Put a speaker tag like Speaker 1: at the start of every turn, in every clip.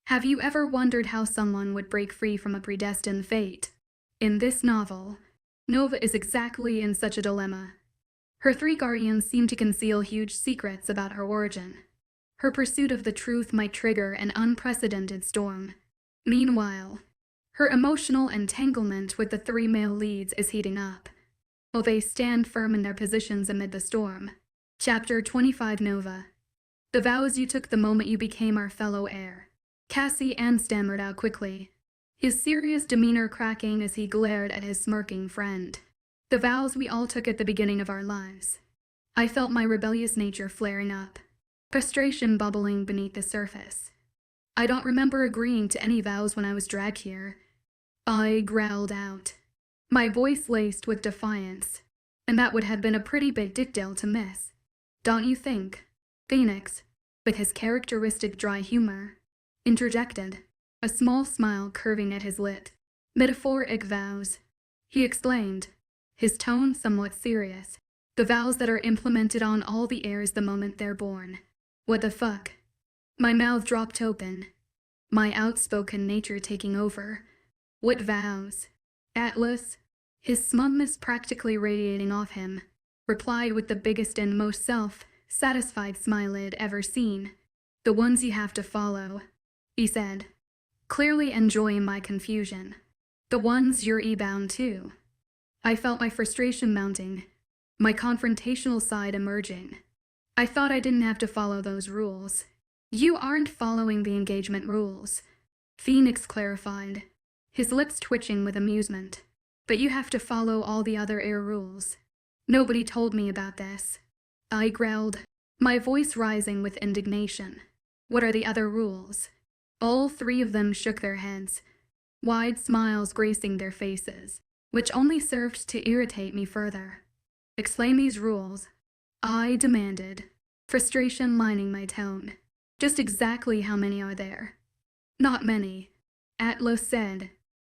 Speaker 1: Have you ever wondered how someone would break free from a predestined fate? In this novel, Nova is exactly in such a dilemma. Her three guardians seem to conceal huge secrets about her origin. Her pursuit of the truth might trigger an unprecedented storm. Meanwhile, her emotional entanglement with the three male leads is heating up. Will they stand firm in their positions amid the storm? Chapter 25 Nova. The vows you took the moment you became our fellow heir. Cassian stammered out quickly, his serious demeanor cracking as he glared at his smirking friend. The vows we all took at the beginning of our lives. I felt my rebellious nature flaring up, frustration bubbling beneath the surface. I don't remember agreeing to any vows when I was dragged here. I growled out, my voice laced with defiance, and that would have been a pretty big detail to miss. Don't you think? Phoenix, with his characteristic dry humor, interjected, a small smile curving at his lip. Metaphoric vows, he explained, his tone somewhat serious. The vows that are implemented on all the heirs the moment they're born. What the fuck? My mouth dropped open, my outspoken nature taking over. What vows? Atlas, his smugness practically radiating off him, replied with the biggest and most self-satisfied smile I'd ever seen. The ones you have to follow, he said, clearly enjoying my confusion. The ones you're bound to. I felt my frustration mounting, my confrontational side emerging. I thought I didn't have to follow those rules. You aren't following the engagement rules, Phoenix clarified, his lips twitching with amusement. But you have to follow all the other heir rules. Nobody told me about this. I growled, my voice rising with indignation. What are the other rules? All three of them shook their heads, wide smiles gracing their faces, which only served to irritate me further. Explain these rules, I demanded, frustration lining my tone. Just exactly how many are there? Not many, Atlas said,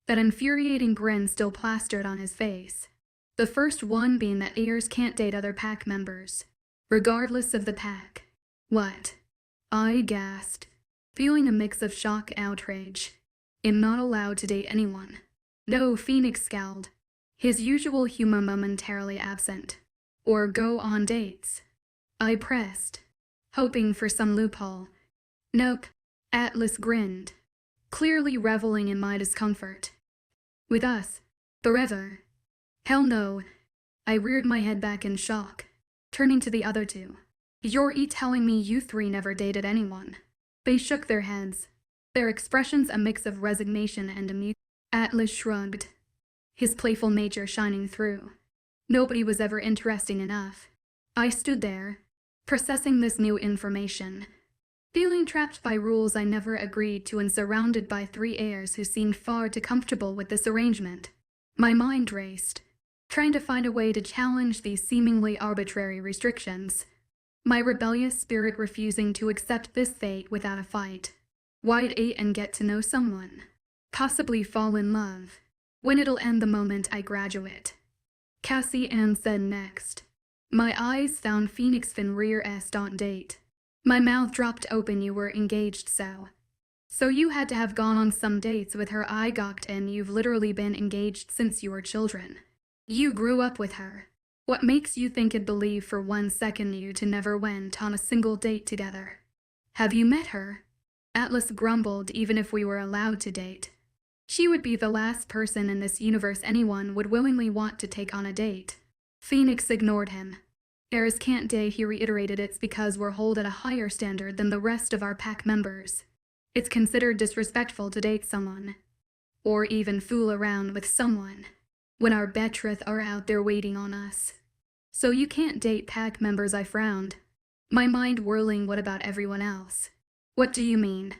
Speaker 1: that infuriating grin still plastered on his face. The first one being that heirs can't date other pack members, regardless of the pack. What? I gasped, feeling a mix of shock and outrage. I'm not allowed to date anyone. No, Phoenix scowled, his usual humor momentarily absent. Or go on dates. I pressed, hoping for some loophole. Nope, Atlas grinned, clearly reveling in my discomfort. With us, forever. Hell no. I reared my head back in shock, turning to the other two. You're telling me you three never dated anyone? They shook their heads, their expressions a mix of resignation and amusement. Atlas shrugged, his playful nature shining through. Nobody was ever interesting enough. I stood there, processing this new information, feeling trapped by rules I never agreed to and surrounded by three heirs who seemed far too comfortable with this arrangement. My mind raced, trying to find a way to challenge these seemingly arbitrary restrictions. My rebellious spirit refusing to accept this fate without a fight. Why'd date and get to know someone? Possibly fall in love. When it'll end the moment I graduate. Cassian said next. My eyes found Phoenix Fenrir's date. My mouth dropped open. You were engaged, so you had to have gone on some dates with her. I gawked, and you've literally been engaged since you were children. You grew up with her. What makes you think and believe for 1 second you two never went on a single date together? Have you met her? Atlas grumbled. Even if we were allowed to date, she would be the last person in this universe anyone would willingly want to take on a date. Phoenix ignored him. Heirs can't date, he reiterated. It's because we're held at a higher standard than the rest of our pack members. It's considered disrespectful to date someone, or even fool around with someone, when our betrothed are out there waiting on us. So you can't date pack members, I frowned, my mind whirling. What about everyone else? What do you mean?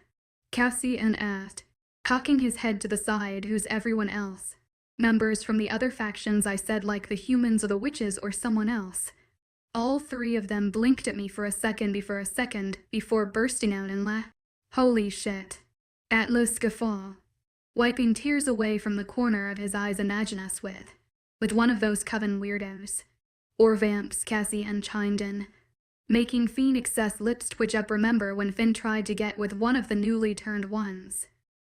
Speaker 1: Cassian asked, cocking his head to the side. Who's everyone else? Members from the other factions, I said, like the humans or the witches or someone else. All three of them blinked at me for a second before bursting out in laugh. Holy shit. Atlas guffawed, wiping tears away from the corner of his eyes. Imagine us with one of those coven weirdos. Or vamps, Cassian chimed in, making Phoenix's lips twitch up. Remember when Finn tried to get with one of the newly turned ones?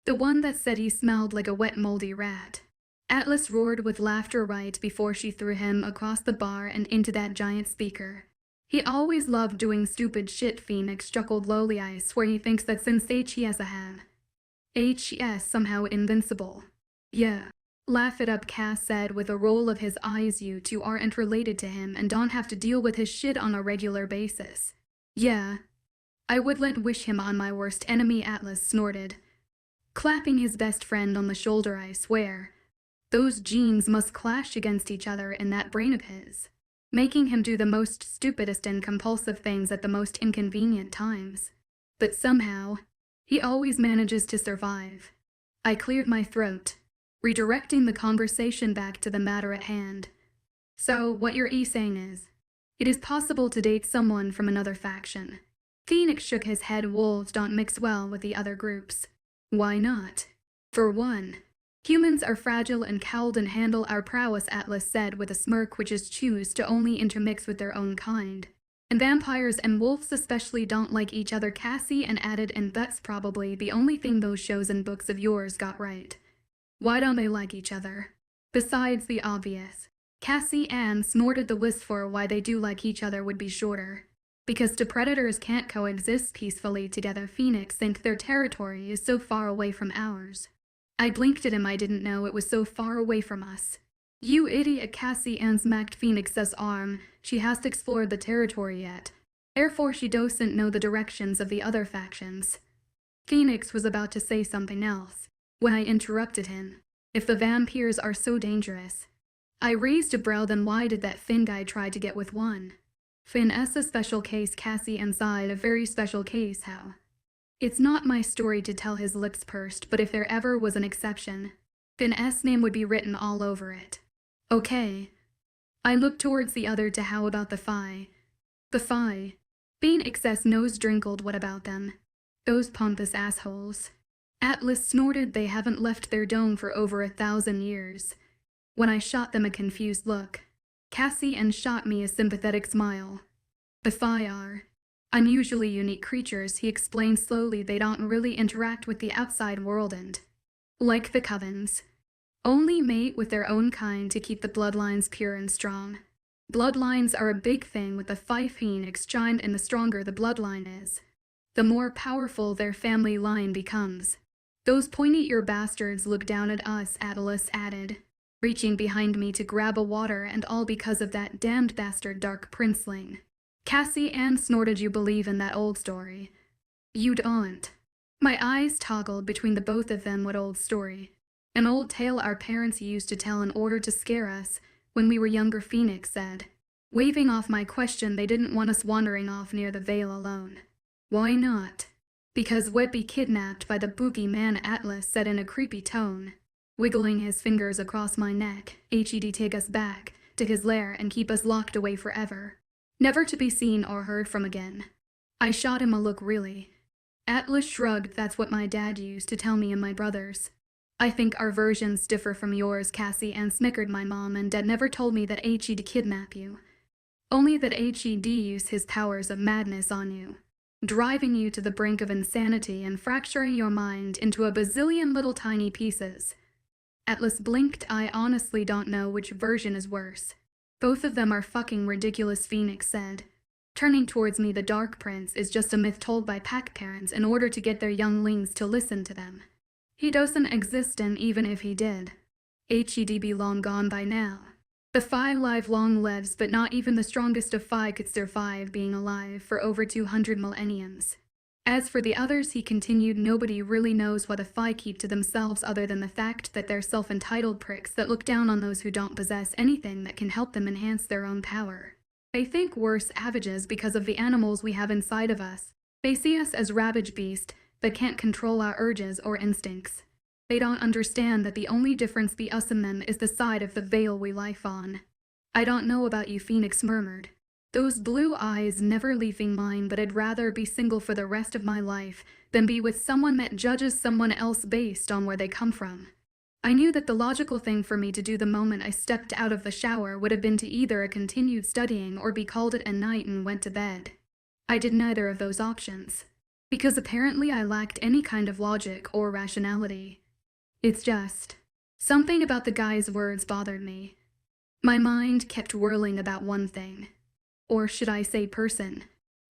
Speaker 1: The one that said he smelled like a wet moldy rat. Atlas roared with laughter right before she threw him across the bar and into that giant speaker. He always loved doing stupid shit. Phoenix chuckled lowly. I swear he thinks that since HES HES somehow invincible. Yeah. Laugh it up, Cass said with a roll of his eyes. You two aren't related to him and don't have to deal with his shit on a regular basis. Yeah. I wouldn't wish him on my worst enemy, Atlas snorted, clapping his best friend on the shoulder. I swear. Those genes must clash against each other in that brain of his, making him do the most stupidest and compulsive things at the most inconvenient times. But somehow, he always manages to survive. I cleared my throat, redirecting the conversation back to the matter at hand. So, what you're saying is, it is possible to date someone from another faction. Phoenix shook his head. Wolves don't mix well with the other groups. Why not? For one, humans are fragile and cowed and handle our prowess, Atlas said with a smirk. Witches choose to only intermix with their own kind. And vampires and wolves especially don't like each other, Cassie and added, and that's probably the only thing those shows and books of yours got right. Why don't they like each other? Besides the obvious. Cassie Ann snorted. The list for why they do like each other would be shorter. Because two predators can't coexist peacefully together. Phoenix think their territory is so far away from ours. I blinked at him. I didn't know it was so far away from us. You idiot, Cassie Ann smacked Phoenix's arm. She hasn't explored the territory yet. Therefore she doesn't know the directions of the other factions. Phoenix was about to say something else when I interrupted him. If the vampires are so dangerous. I raised a brow. Then why did that Finn guy try to get with one? Finn's a special case, Cassie Ann sighed. A very special case, how? It's not my story to tell. His lips pursed, but if there ever was an exception, Finn's name would be written all over it. Okay. I looked towards the other. To how about the Phi? The Phi? Phoenix's nose drinkled. What about them? Those pompous assholes. Atlas snorted. They haven't left their dome for over 1,000 years. When I shot them a confused look, Cassie Ann shot me a sympathetic smile. The Phi are unusually unique creatures, he explained slowly. They don't really interact with the outside world and, like the Covens, only mate with their own kind to keep the bloodlines pure and strong. Bloodlines are a big thing with the Phi. Phoenix chimed in. The stronger the bloodline is, the more powerful their family line becomes. Those pointy-eared bastards look down at us, Atlas added, reaching behind me to grab a water, and all because of that damned bastard Dark Princeling. Cassie Ann snorted. You believe in that old story? You don't. My eyes toggled between the both of them. What old story? An old tale our parents used to tell in order to scare us when we were younger, Phoenix said, waving off my question. They didn't want us wandering off near the Veil alone. Why not? Because we'd be kidnapped by the boogeyman, Atlas said in a creepy tone, wiggling his fingers across my neck. He'd take us back to his lair and keep us locked away forever, never to be seen or heard from again. I shot him a look. Really? Atlas shrugged. That's what my dad used to tell me and my brothers. I think our versions differ from yours, Cassie Ann snickered. My mom and dad never told me that He'd kidnap you. Only that He'd use his powers of madness on you, driving you to the brink of insanity and fracturing your mind into a bazillion little tiny pieces. Atlas blinked. I honestly don't know which version is worse. Both of them are fucking ridiculous, Phoenix said, turning towards me. The Dark Prince is just a myth told by pack parents in order to get their younglings to listen to them. He doesn't exist, and even if he did, He'd be long gone by now. The Phi live long lives, but not even the strongest of Phi could survive being alive for over 200 millenniums. As for the others, he continued, nobody really knows what the Phi keep to themselves other than the fact that they're self-entitled pricks that look down on those who don't possess anything that can help them enhance their own power. They think we're savages because of the animals we have inside of us. They see us as ravage beasts that can't control our urges or instincts. They don't understand that the only difference between us and them is the side of the veil we life on. I don't know about you, Phoenix murmured, those blue eyes never leaving mine, but I'd rather be single for the rest of my life than be with someone that judges someone else based on where they come from. I knew that the logical thing for me to do the moment I stepped out of the shower would have been to either continue studying or be called at night and went to bed. I did neither of those options, because apparently I lacked any kind of logic or rationality. It's just, something about the guy's words bothered me. My mind kept whirling about one thing. Or should I say person?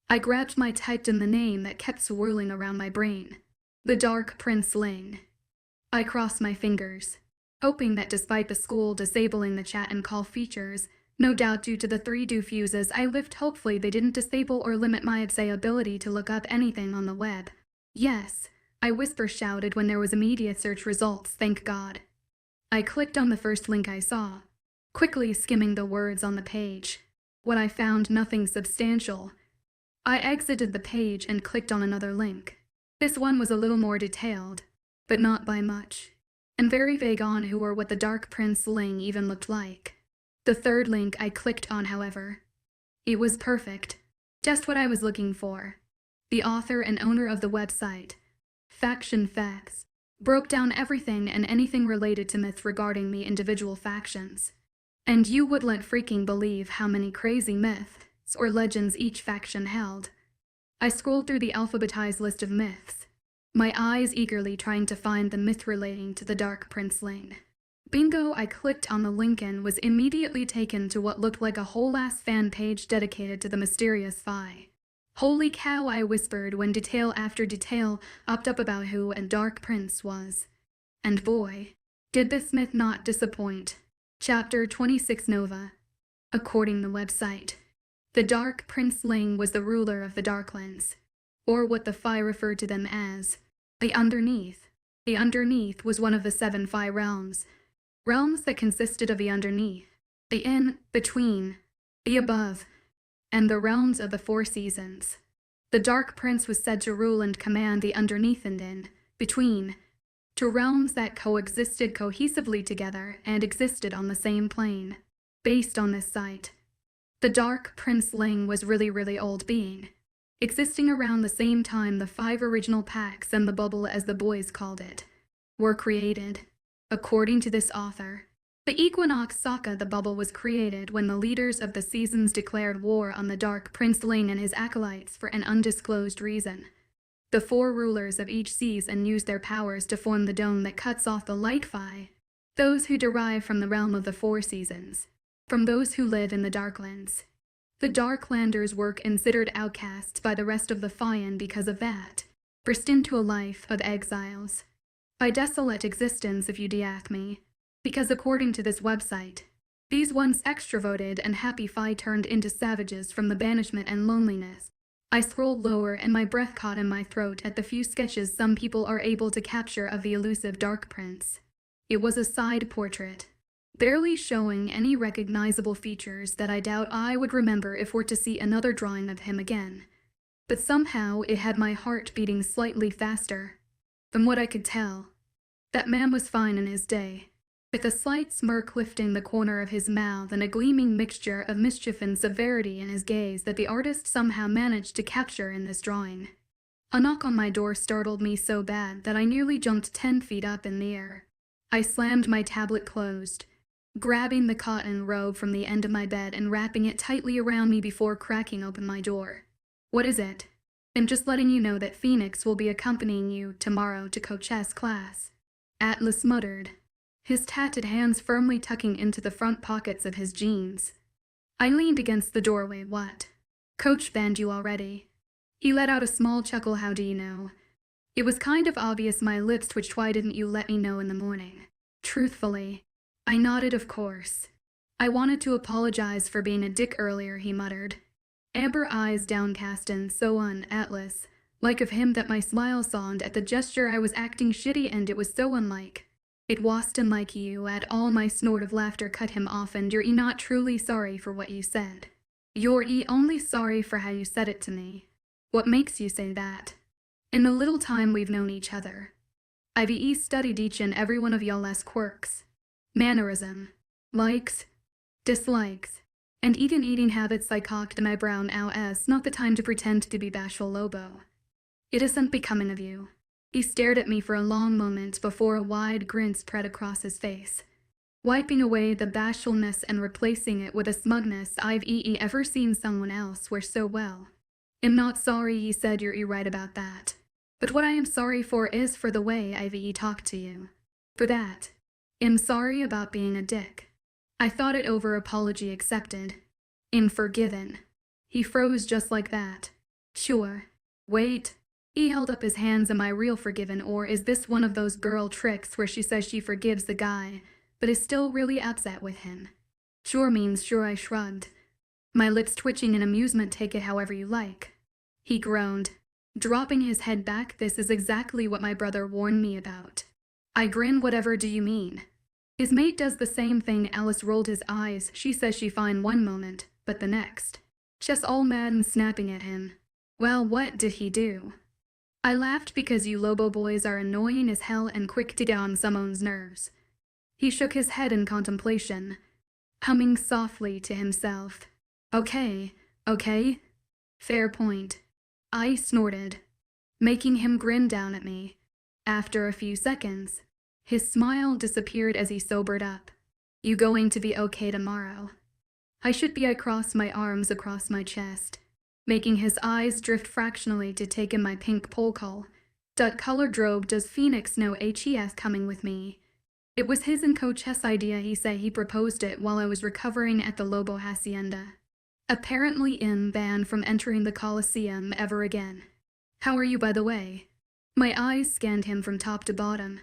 Speaker 1: I grabbed my typed in the name that kept swirling around my brain. The Dark Prince Ling. I crossed my fingers, hoping that despite the school disabling the chat and call features, no doubt due to the 3 fuses I lived, hopefully they didn't disable or limit my ability to look up anything on the web. Yes, I whisper shouted when there was immediate search results, thank God. I clicked on the first link I saw, quickly skimming the words on the page. When I found nothing substantial, I exited the page and clicked on another link. This one was a little more detailed, but not by much, and very vague on who or what the Dark Prince Ling even looked like. The third link I clicked on, however. It was perfect, just what I was looking for. The author and owner of the website, Faction Facts, broke down everything and anything related to myths regarding the individual factions. And you wouldn't freaking believe how many crazy myths or legends each faction held. I scrolled through the alphabetized list of myths, my eyes eagerly trying to find the myth relating to the Dark Prince Ling. Bingo, I clicked on the link and was immediately taken to what looked like a whole-ass fan page dedicated to the mysterious Phi. Holy cow, I whispered when detail after detail popped up about who and Dark Prince was. And boy, did this myth not disappoint. Chapter 26 Nova. According to the website, the Dark Prince Ling was the ruler of the Darklands, or what the Phi referred to them as, the Underneath. The Underneath was one of the 7 Phi realms. Realms that consisted of the Underneath, the In, Between, the Above, and the realms of the 4 seasons. The Dark Prince was said to rule and command the Underneath and In, Between, 2 realms that coexisted cohesively together and existed on the same plane. Based on this site, the Dark Prince Ling was really old being, existing around the same time the 5 original packs and the bubble, as the boys called it, were created. According to this author, the Equinox Sokka, the bubble was created when the leaders of the seasons declared war on the Dark Prince Ling and his acolytes for an undisclosed reason. The 4 rulers of each season used their powers to form the dome that cuts off the Light Phi, those who derive from the realm of the 4 seasons, from those who live in the Darklands. The Darklanders were considered outcasts by the rest of the Phi and because of that, burst into a life of exiles. A desolate existence, if you'd ask me, because according to this website, these once extroverted and happy Phi turned into savages from the banishment and loneliness. I scrolled lower and my breath caught in my throat at the few sketches some people are able to capture of the elusive Dark Prince. It was a side portrait, barely showing any recognizable features that I doubt I would remember if were to see another drawing of him again. But somehow it had my heart beating slightly faster. From what I could tell, that man was fine in his day, with a slight smirk lifting the corner of his mouth and a gleaming mixture of mischief and severity in his gaze that the artist somehow managed to capture in this drawing. A knock on my door startled me so bad that I nearly jumped 10 feet up in the air. I slammed my tablet closed, grabbing the cotton robe from the end of my bed and wrapping it tightly around me before cracking open my door. What is it? I'm just letting you know that Phoenix will be accompanying you tomorrow to Coach's class. Atlas muttered, his tatted hands firmly tucking into the front pockets of his jeans. I leaned against the doorway. What? Coach banned you already? He let out a small chuckle. How do you know? It was kind of obvious. My lips twitched. Why didn't you let me know in the morning? Truthfully, I nodded. Of course. I wanted to apologize for being a dick earlier, he muttered. Amber eyes downcast and so on Atlas, like of him that my smile softened at the gesture. I was acting shitty and it was so unlike. It wasn't like you at all. My snort of laughter cut him off. And you're not truly sorry for what you said. You're only sorry for how you said it to me. What makes you say that? In the little time we've known each other, I've studied each and every one of y'all's quirks, mannerism, likes, dislikes, and even eating habits. I cocked my brown as not the time to pretend to be bashful, Lobo. It isn't becoming of you. He stared at me for a long moment before a wide grin spread across his face, wiping away the bashfulness and replacing it with a smugness I've ever seen someone else wear so well. "I'm not sorry," he said. "You're right about that. But what I am sorry for is for the way I've talked to you. For that. I'm sorry about being a dick." I thought it over. Apology accepted. "I'm forgiven." He froze just like that. "Sure. Wait." He held up his hands. "Am I real forgiven, or is this one of those girl tricks where she says she forgives the guy, but is still really upset with him?" "Sure means sure," I shrugged, my lips twitching in amusement. "Take it however you like." He groaned, dropping his head back. "This is exactly what my brother warned me about." I grinned. "Whatever do you mean?" "His mate does the same thing." Alice rolled his eyes. "She says she fine one moment, but the next, just all mad and snapping at him." "Well, what did he do?" I laughed because you Lobo boys are annoying as hell and quick to get on someone's nerves. He shook his head in contemplation, humming softly to himself. Okay. Fair point." I snorted, making him grin down at me. After a few seconds, his smile disappeared as he sobered up. "You going to be okay tomorrow?" I should be. I crossed my arms across my chest, making his eyes drift fractionally to take in my pink polka. "That color drobe. Does Phoenix know HES coming with me?" It was his and Coach Hess' idea. He said he proposed it while I was recovering at the Lobo Hacienda. Apparently banned from entering the Coliseum ever again. "How are you, by the way?" My eyes scanned him from top to bottom,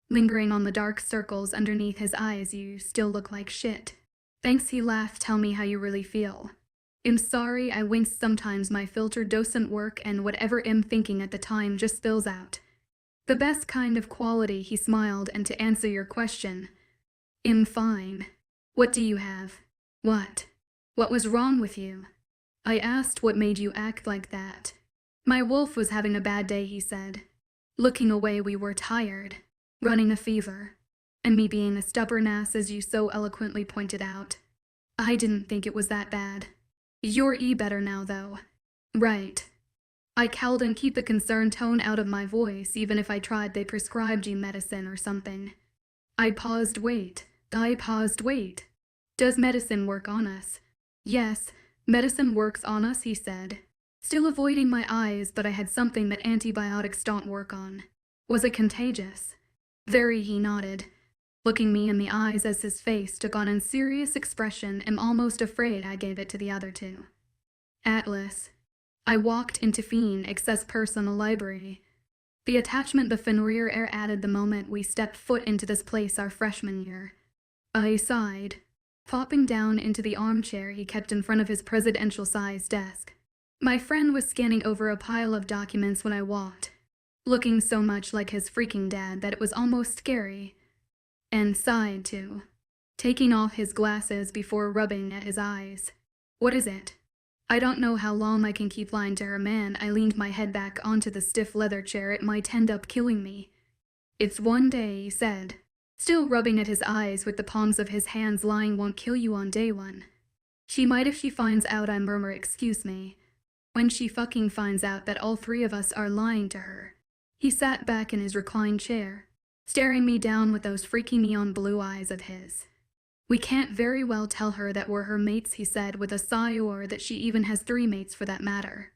Speaker 1: lingering on the dark circles underneath his eyes. "You still look like shit." "Thanks," he laughed. "Tell me how you really feel." "I'm sorry," I winced. "Sometimes my filter doesn't work and whatever I'm thinking at the time just spills out. The best kind of quality." He smiled. "And to answer your question, I'm fine." "What do you have?" "What was wrong with you?" I asked. "What made you act like that?" "My wolf was having a bad day," he said, looking away. "We were tired, running a fever, and me being a stubborn ass, as you so eloquently pointed out. I didn't think it was that bad." "You're better now, though." "Right." I cowled and keep the concerned tone out of my voice. "Even if I tried, they prescribed you medicine or something." I paused. Wait. "Does medicine work on us?" "Yes, medicine works on us," he said, still avoiding my eyes. "But I had something that antibiotics don't work on." "Was it contagious?" "Very," he nodded, looking me in the eyes as his face took on a serious expression. "I'm almost afraid I gave it to the other two." "Atlas." I walked into Phoenix's personal library, the attachment the Fenrir air added the moment we stepped foot into this place our freshman year. I sighed, flopping down into the armchair he kept in front of his presidential-sized desk. My friend was scanning over a pile of documents when I walked, looking so much like his freaking dad that it was almost scary. And sighed, too, taking off his glasses before rubbing at his eyes. "What is it?" "I don't know how long I can keep lying to her, man." I leaned my head back onto the stiff leather chair. "It might end up killing me." "It's one day," he said, still rubbing at his eyes with the palms of his hands. "Lying won't kill you on day one." "She might if she finds out," I murmur. "Excuse me." "When she fucking finds out that all three of us are lying to her." He sat back in his reclined chair, staring me down with those freaky neon blue eyes of his. "We can't very well tell her that we're her mates," he said with a sigh, "or that she even has 3 mates for that matter."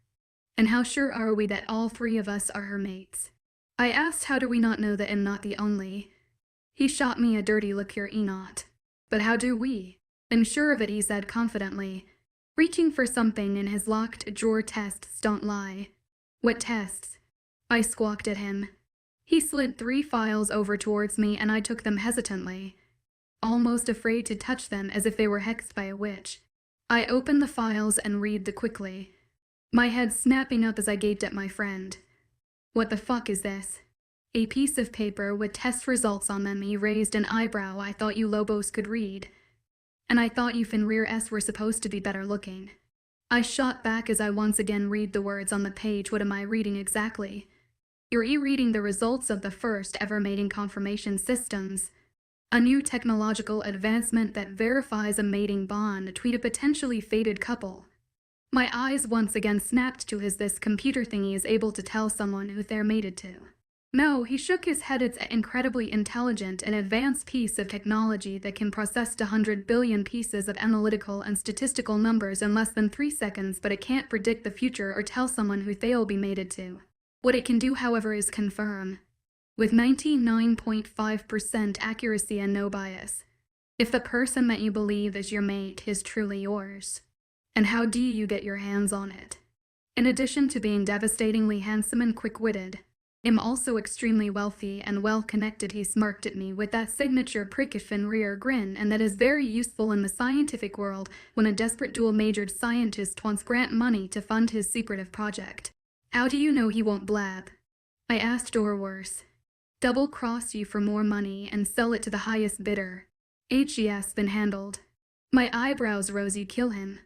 Speaker 1: "And how sure are we that all 3 of us are her mates?" I asked. "How do we not know that I'm not the only?" He shot me a dirty look. "You're not." "But how do we?" "I'm sure of it," he said confidently, reaching for something in his locked drawer. "Tests don't lie." "What tests?" I squawked at him. He slid 3 files over towards me and I took them hesitantly, almost afraid to touch them, as if they were hexed by a witch. I opened the files and read them quickly, my head snapping up as I gaped at my friend. "What the fuck is this?" "A piece of paper with test results on them." He raised an eyebrow. "I thought you Lobos could read. And I thought you Fenrir-s were supposed to be better looking." I shot back as I once again read the words on the page. "What am I reading exactly?" "You're reading the results of the first ever mating confirmation systems. A new technological advancement that verifies a mating bond between a potentially fated couple." My eyes once again snapped to his. "This computer thingy is able to tell someone who they're mated to." No, he shook his head. It's an incredibly intelligent and advanced piece of technology that can process 100 billion pieces of analytical and statistical numbers in less than 3 seconds, but it can't predict the future or tell someone who they'll be mated to. What it can do, however, is confirm, with 99.5% accuracy and no bias, if the person that you believe is your mate is truly yours. And how do you get your hands on it? In addition to being devastatingly handsome and quick-witted, I'm also extremely wealthy and well-connected. He smirked at me with that signature prickish rear grin, and that is very useful in the scientific world when a desperate dual-majored scientist wants grant money to fund his secretive project. How do you know he won't blab? I asked, or worse, double-cross you for more money and sell it to the highest bidder. Yes, been handled. My eyebrows rose. You kill him?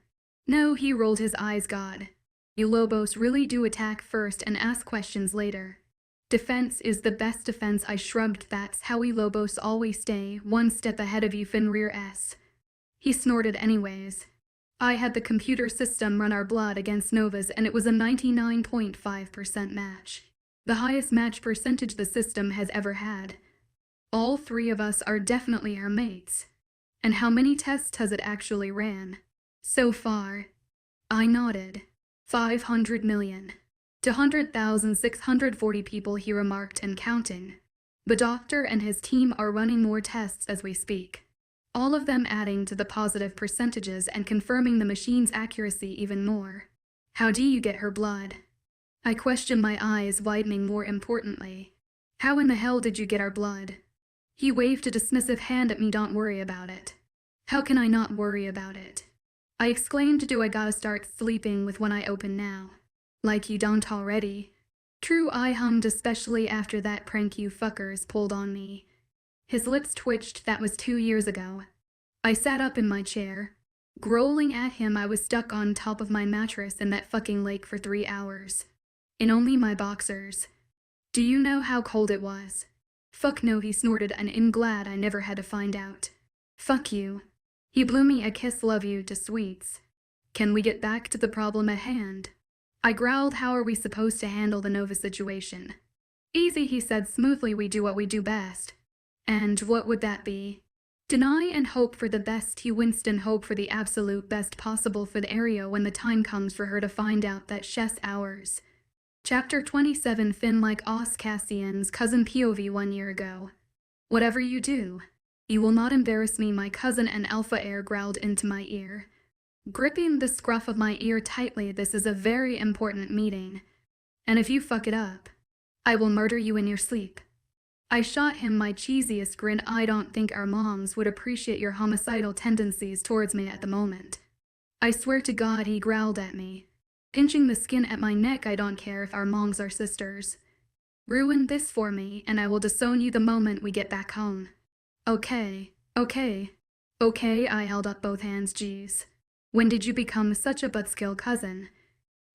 Speaker 1: No, he rolled his eyes. God. You Lobos really do attack first and ask questions later. Defense is the best defense. I shrugged. That's how we Lobos always stay one step ahead of you, Fenrir S. He snorted. Anyways, I had the computer system run our blood against Nova's, and it was a 99.5% match. The highest match percentage the system has ever had. All 3 of us are definitely her mates. And how many tests has it actually ran? So far. I nodded. 500 million. 200,640 people, he remarked, and counting. The doctor and his team are running more tests as we speak, all of them adding to the positive percentages and confirming the machine's accuracy even more. How do you get her blood? I questioned, my eyes widening. More importantly, how in the hell did you get our blood? He waved a dismissive hand at me. Don't worry about it. How can I not worry about it? I exclaimed. Do I gotta start sleeping with one eye open now? Like you don't already. True, I hummed, especially after that prank you fuckers pulled on me. His lips twitched. That was 2 years ago. I sat up in my chair, growling at him. I was stuck on top of my mattress in that fucking lake for 3 hours. In only my boxers. Do you know how cold it was? Fuck no, he snorted, and I'm glad I never had to find out. Fuck you. He blew me a kiss. Love you to sweets. Can we get back to the problem at hand? I growled. How are we supposed to handle the Nova situation? Easy, he said smoothly. We do what we do best. And what would that be? Deny and hope for the best. He winced. And hope for the absolute best possible for the area when the time comes for her to find out that she's ours. Chapter 27. Finn like Os Cassian's cousin POV 1 year ago. Whatever you do, you will not embarrass me, my cousin, and Alpha Air growled into my ear, gripping the scruff of my ear tightly. This is a very important meeting, and if you fuck it up, I will murder you in your sleep. I shot him my cheesiest grin. I don't think our moms would appreciate your homicidal tendencies towards me at the moment. I swear to God, he growled at me, pinching the skin at my neck. I don't care if our moms are sisters. Ruin this for me, and I will disown you the moment we get back home. Okay. I held up both hands. Geez. When did you become such a buttskill, cousin?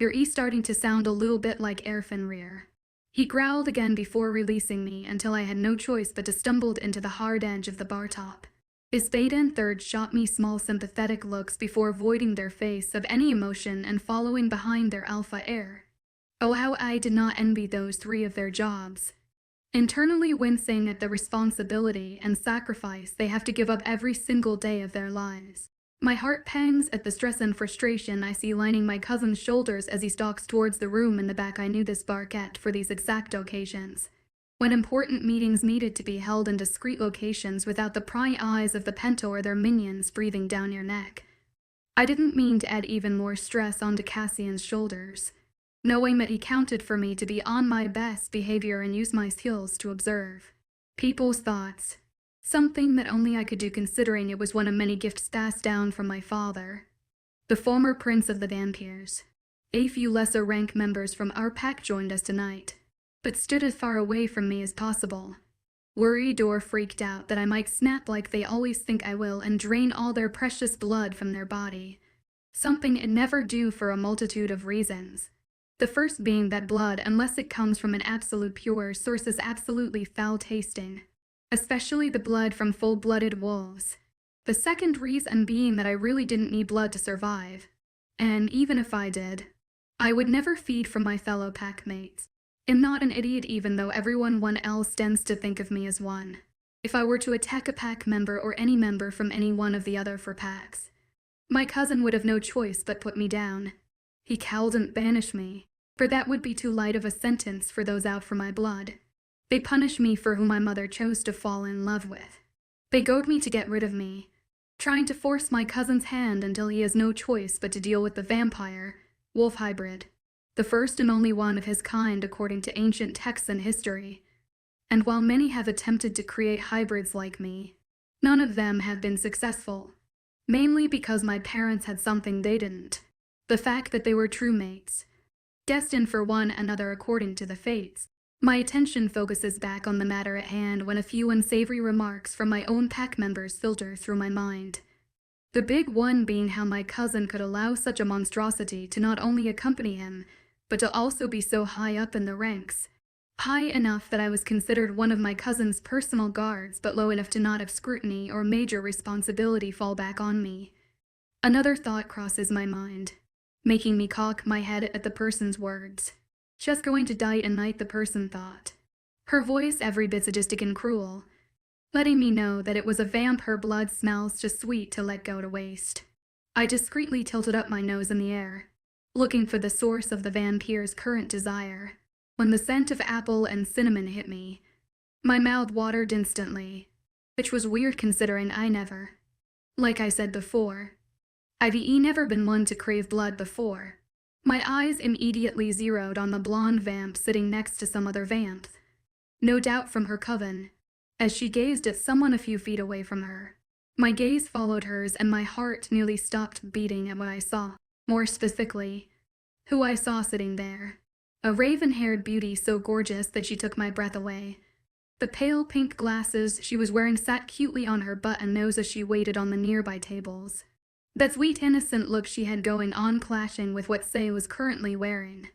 Speaker 1: Your starting to sound a little bit like Fenrir. He growled again before releasing me until I had no choice but to stumble into the hard edge of the bar top. His Baden third shot me small sympathetic looks before voiding their face of any emotion and following behind their Alpha Air. Oh, how I did not envy those 3 of their jobs. Internally wincing at the responsibility and sacrifice they have to give up every single day of their lives. My heart pangs at the stress and frustration I see lining my cousin's shoulders as he stalks towards the room in the back. I knew this bar kept for these exact occasions, when important meetings needed to be held in discreet locations without the prying eyes of the Pento or their minions breathing down your neck. I didn't mean to add even more stress onto Cassian's shoulders, knowing that he counted for me to be on my best behavior and use my skills to observe people's thoughts, something that only I could do considering it was one of many gifts passed down from my father, the former prince of the vampires. A few lesser rank members from our pack joined us tonight, but stood as far away from me as possible, worried or freaked out that I might snap like they always think I will and drain all their precious blood from their body, something I'd never do for a multitude of reasons. The first being that blood, unless it comes from an absolute pure source, is absolutely foul-tasting, especially the blood from full-blooded wolves. The second reason being that I really didn't need blood to survive, and even if I did, I would never feed from my fellow packmates. am not an idiot even though everyone else tends to think of me as one. If I were to attack a pack member or any member from any one of the other 4 packs, my cousin would have no choice but put me down. He couldn't banish me, for that would be too light of a sentence for those out for my blood. They punish me for who my mother chose to fall in love with. They goad me to get rid of me, trying to force my cousin's hand until he has no choice but to deal with the vampire-wolf hybrid, the first and only one of his kind according to ancient texts and history. And while many have attempted to create hybrids like me, none of them have been successful, mainly because my parents had something they didn't: the fact that they were true mates, destined for one another according to the fates. My attention focuses back on the matter at hand when a few unsavory remarks from my own pack members filter through my mind. The big one being how my cousin could allow such a monstrosity to not only accompany him, but to also be so high up in the ranks. High enough that I was considered one of my cousin's personal guards, but low enough to not have scrutiny or major responsibility fall back on me. Another thought crosses my mind, making me cock my head at the person's words. Just going to die tonight, the person thought. Her voice every bit sadistic and cruel, letting me know that it was a vamp her blood smells too sweet to let go to waste. I discreetly tilted up my nose in the air, looking for the source of the vampire's current desire. When the scent of apple and cinnamon hit me, my mouth watered instantly, which was weird considering I never, like I said before, I've never been one to crave blood before. My eyes immediately zeroed on the blonde vamp sitting next to some other vamps, no doubt from her coven, as she gazed at someone a few feet away from her. My gaze followed hers and my heart nearly stopped beating at what I saw, more specifically, who I saw sitting there. A raven-haired beauty so gorgeous that she took my breath away. The pale pink glasses she was wearing sat cutely on her butt and nose as she waited on the nearby tables. That sweet innocent look she had going on clashing with what Say was currently wearing.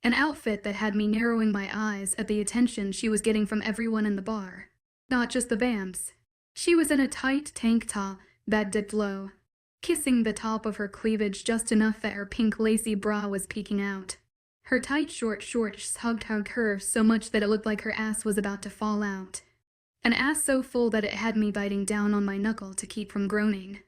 Speaker 1: An outfit that had me narrowing my eyes at the attention she was getting from everyone in the bar. Not just the vamps. She was in a tight tank top that dipped low, kissing the top of her cleavage just enough that her pink lacy bra was peeking out. Her tight short shorts hugged her curves so much that it looked like her ass was about to fall out. An ass so full that it had me biting down on my knuckle to keep from groaning.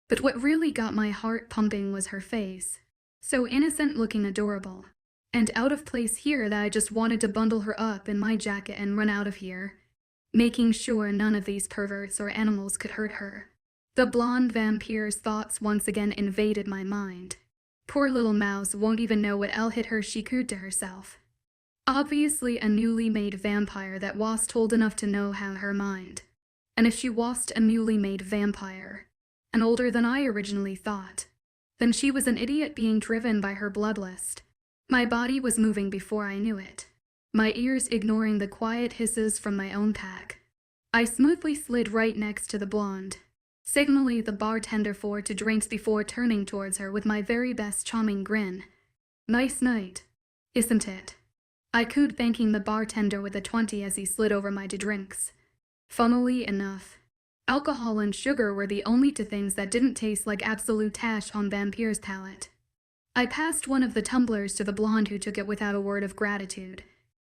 Speaker 1: But what really got my heart pumping was her face. So innocent looking adorable. And out of place here that I just wanted to bundle her up in my jacket and run out of here, making sure none of these perverts or animals could hurt her. The blonde vampire's thoughts once again invaded my mind. Poor little mouse won't even know what hit her, she cooed to herself. Obviously a newly made vampire that was old enough to know how her mind. And if she was a newly made vampire, and older than I originally thought, then she was an idiot being driven by her bloodlust. My body was moving before I knew it, my ears ignoring the quiet hisses from my own pack. I smoothly slid right next to the blonde, signaling the bartender for to drinks before turning towards her with my very best charming grin. Nice night, isn't it? I cooed, thanking the bartender with a 20 as he slid over my drinks. Funnily enough, alcohol and sugar were the only 2 things that didn't taste like absolute tash on Vampire's palate. I passed one of the tumblers to the blonde, who took it without a word of gratitude.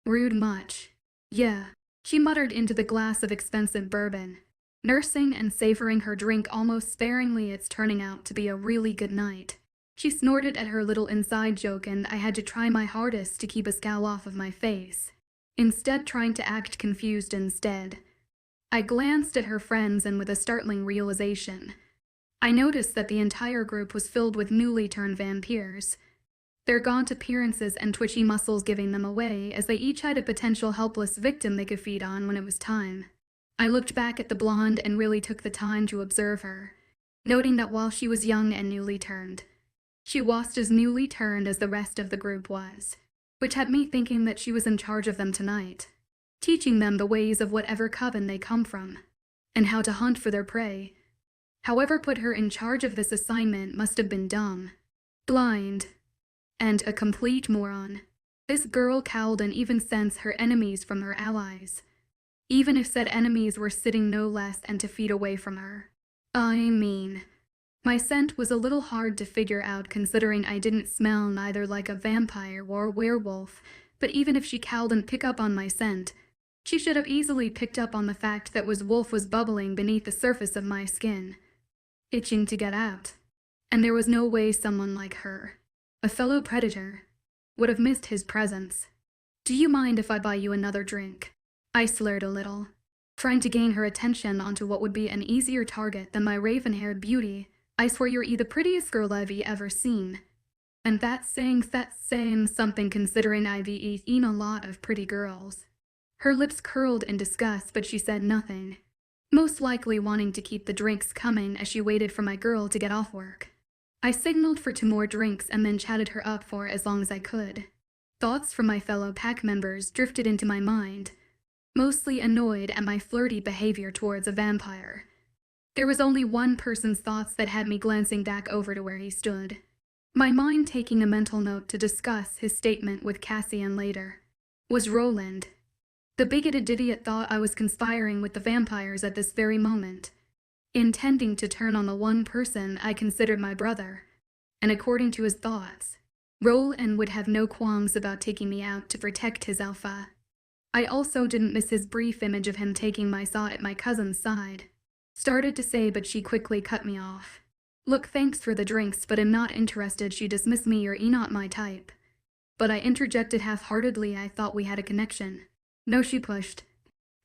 Speaker 1: Rude much. Yeah, she muttered into the glass of expensive bourbon, nursing and savoring her drink almost sparingly. It's turning out to be a really good night. She snorted at her little inside joke, and I had to try my hardest to keep a scowl off of my face, instead trying to act confused instead. I glanced at her friends, and with a startling realization, I noticed that the entire group was filled with newly turned vampires, their gaunt appearances and twitchy muscles giving them away, as they each had a potential helpless victim they could feed on when it was time. I looked back at the blonde and really took the time to observe her, noting that while she was young and newly turned, she was as newly turned as the rest of the group was, which had me thinking that she was in charge of them tonight, teaching them the ways of whatever coven they come from, and how to hunt for their prey. However put her in charge of this assignment must have been dumb, blind, and a complete moron. This girl cowed and even sensed her enemies from her allies, even if said enemies were sitting no less than 2 feet away from her. I mean, my scent was a little hard to figure out considering I didn't smell neither like a vampire or werewolf, But even if she couldn't pick up on my scent, she should have easily picked up on the fact that wolf was bubbling beneath the surface of my skin, itching to get out. And there was no way someone like her, a fellow predator, would have missed his presence. "Do you mind if I buy you another drink?" I slurred a little, trying to gain her attention onto what would be an easier target than my raven-haired beauty. "I swear you're the prettiest girl I've ever seen. And that's saying something considering I've eaten a lot of pretty girls." Her lips curled in disgust, but she said nothing, most likely wanting to keep the drinks coming as she waited for my girl to get off work. I signaled for 2 more drinks and then chatted her up for as long as I could. Thoughts from my fellow pack members drifted into my mind, mostly annoyed at my flirty behavior towards a vampire. There was only one person's thoughts that had me glancing back over to where he stood, my mind taking a mental note to discuss his statement with Cassian later. Was Roland. The bigoted idiot thought I was conspiring with the vampires at this very moment, intending to turn on the one person I considered my brother. And according to his thoughts, Roland would have no qualms about taking me out to protect his alpha. I also didn't miss his brief image of him taking my saw at my cousin's side. Started to say, but she quickly cut me off. "Look, thanks for the drinks, but I'm not interested." She dismissed me. "You're not my type." But I interjected half-heartedly. "I thought we had a connection." "No," she pushed,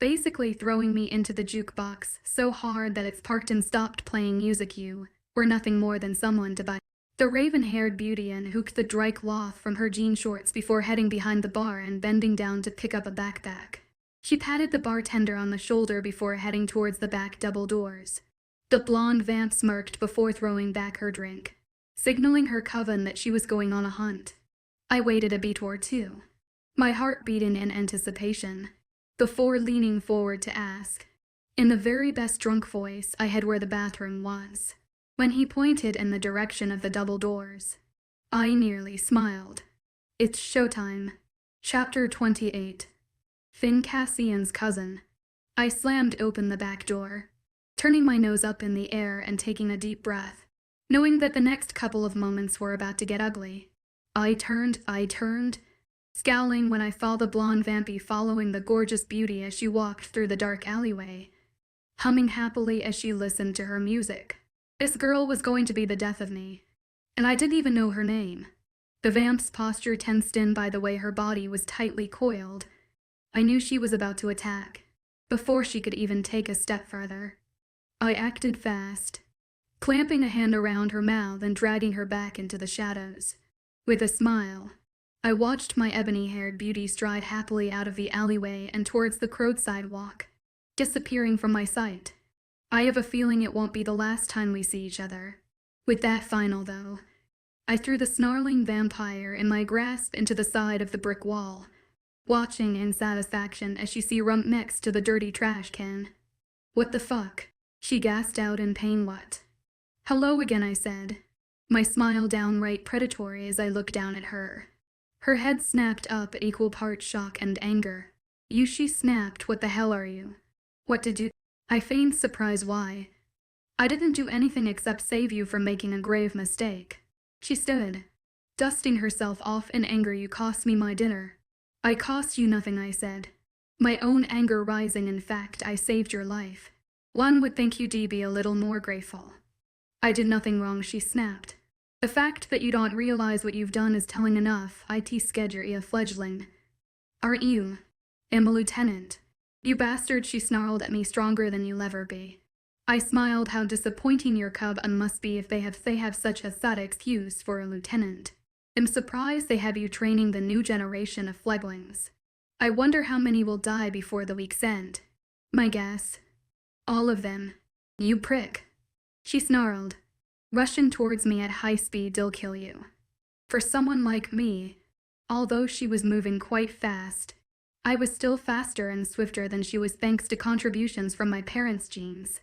Speaker 1: basically throwing me into the jukebox so hard that it's parked and stopped playing music. "You were nothing more than someone to buy." The raven-haired beauty unhooked the dry cloth from her jean shorts before heading behind the bar and bending down to pick up a backpack. She patted the bartender on the shoulder before heading towards the back double doors. The blonde vamp smirked before throwing back her drink, signaling her coven that she was going on a hunt. I waited a beat or two, my heart beating in anticipation, before leaning forward to ask, in the very best drunk voice I had, where the bathroom was. When he pointed in the direction of the double doors, I nearly smiled. It's showtime. Chapter 28. Finn Cassian's cousin. I slammed open the back door, turning my nose up in the air and taking a deep breath, knowing that the next couple of moments were about to get ugly. I turned, scowling when I saw the blonde vampy following the gorgeous beauty as she walked through the dark alleyway, humming happily as she listened to her music. This girl was going to be the death of me, and I didn't even know her name. The vamp's posture tensed in by the way her body was tightly coiled. I knew she was about to attack, before she could even take a step further. I acted fast, clamping a hand around her mouth and dragging her back into the shadows. With a smile, I watched my ebony-haired beauty stride happily out of the alleyway and towards the roadside walk, disappearing from my sight. I have a feeling it won't be the last time we see each other. With that final, though, I threw the snarling vampire in my grasp into the side of the brick wall, watching in satisfaction as she slumped next to the dirty trash can. "What the fuck?" she gasped out in pain. "What?" "Hello again," I said, my smile downright predatory as I looked down at her. Her head snapped up at equal parts shock and anger. "You," she snapped. "What the hell are you?" "What did you—" I feigned surprise. "Why? I didn't do anything except save you from making a grave mistake." She stood, dusting herself off in anger. "You cost me my dinner." "I cost you nothing," I said, my own anger rising. "In fact, I saved your life. One would think you'd be a little more grateful." "I did nothing wrong," she snapped. "The fact that you don't realize what you've done is telling enough. It scared you're a fledgling. Aren't you? I'm a lieutenant." "You bastard," she snarled at me, "stronger than you'll ever be." I smiled. "How disappointing your cub must be if they have such a sad excuse for a lieutenant. I'm surprised they have you training the new generation of fledglings. I wonder how many will die before the week's end." "My guess, all of them." "You prick," she snarled, rushing towards me at high speed. "They'll kill you." For someone like me, although she was moving quite fast, I was still faster and swifter than she was thanks to contributions from my parents' genes.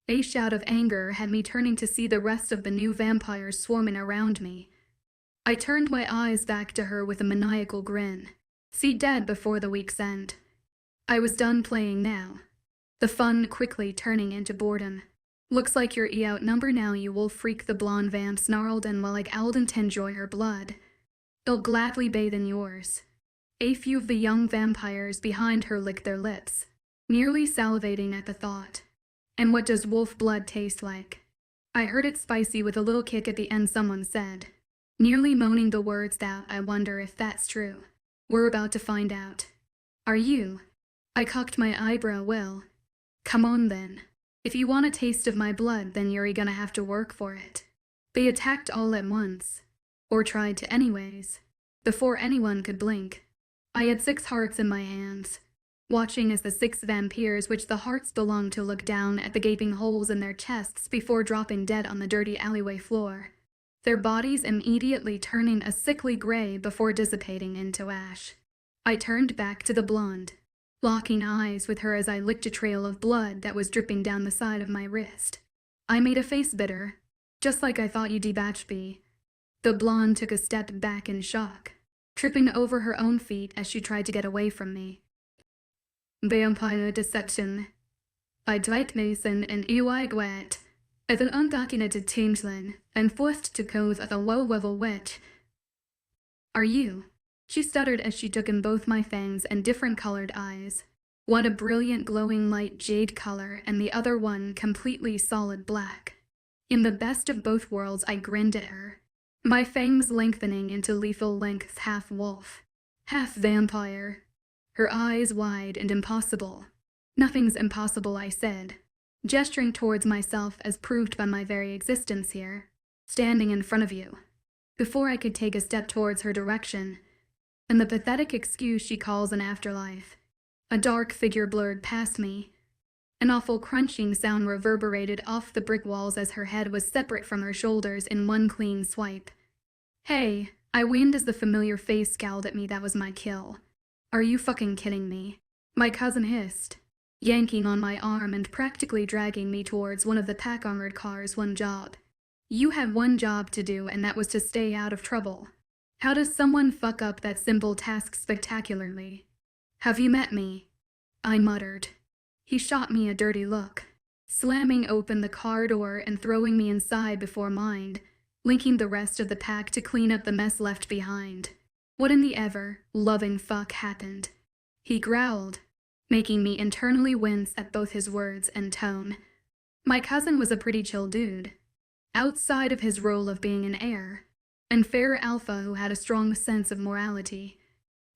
Speaker 1: A shout of anger had me turning to see the rest of the new vampires swarming around me. I turned my eyes back to her with a maniacal grin. "See, dead before the week's end." I was done playing now, the fun quickly turning into boredom. "Looks like you're outnumbered now, you wolf freak," the blonde vamp snarled, "and while I wouldn't enjoy her blood, I'll gladly bathe in yours." A few of the young vampires behind her licked their lips, nearly salivating at the thought. And what does wolf blood taste like? I heard it spicy with a little kick at the end, someone said, nearly moaning the words that I wonder if that's true. We're about to find out. Are you? I cocked my eyebrow. Well, come on then. If you want a taste of my blood, then you're gonna have to work for it. They attacked all at once. Or tried to anyways. Before anyone could blink. I had 6 hearts in my hands, watching as the 6 vampires which the hearts belonged to looked down at the gaping holes in their chests before dropping dead on the dirty alleyway floor, their bodies immediately turning a sickly gray before dissipating into ash. I turned back to the blonde, locking eyes with her as I licked a trail of blood that was dripping down the side of my wrist. I made a face bitter, just like I thought you'd debauch me. The blonde took a step back in shock, tripping over her own feet as she tried to get away from me. Vampire deception. I dwight Mason and EY Gwet, as an undocumented changeling, and forced to cause as a low-level witch. Are you? She stuttered as she took in both my fangs and different-colored eyes. One a brilliant glowing light jade color and the other one completely solid black. In the best of both worlds, I grinned at her, my fangs lengthening into lethal lengths, half wolf, half vampire. Her eyes wide and impossible. Nothing's impossible, I said, gesturing towards myself as proved by my very existence here, standing in front of you. Before I could take a step towards her direction, and the pathetic excuse she calls an afterlife, a dark figure blurred past me. An awful crunching sound reverberated off the brick walls as her head was separate from her shoulders in one clean swipe. Hey, I whined as the familiar face scowled at me. That was my kill. Are you fucking kidding me? My cousin hissed, yanking on my arm and practically dragging me towards one of the pack-armored cars. One job. You had one job to do, and that was to stay out of trouble. How does someone fuck up that simple task spectacularly? Have you met me? I muttered. He shot me a dirty look, slamming open the car door and throwing me inside before mind, linking the rest of the pack to clean up the mess left behind. What in the ever-loving fuck happened? He growled, making me internally wince at both his words and tone. My cousin was a pretty chill dude, outside of his role of being an heir, and fair alpha who had a strong sense of morality.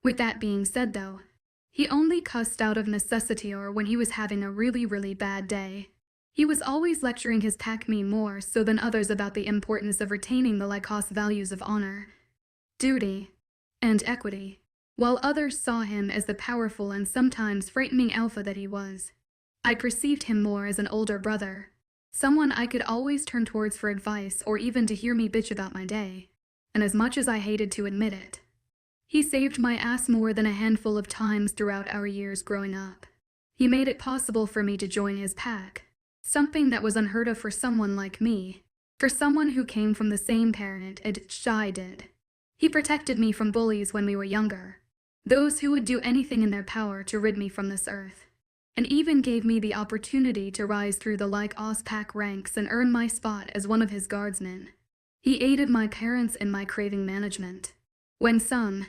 Speaker 1: With that being said, though, he only cussed out of necessity or when he was having a really bad day. He was always lecturing his pack me more so than others about the importance of retaining the Lycos values of honor, duty, and equity, while others saw him as the powerful and sometimes frightening alpha that he was. I perceived him more as an older brother, someone I could always turn towards for advice or even to hear me bitch about my day. And as much as I hated to admit it, he saved my ass more than a handful of times throughout our years growing up. He made it possible for me to join his pack, something that was unheard of for someone like me, for someone who came from the same parent as Shy did. He protected me from bullies when we were younger, those who would do anything in their power to rid me from this earth, and even gave me the opportunity to rise through the Lycos pack ranks and earn my spot as one of his guardsmen. He aided my parents in my craving management. When some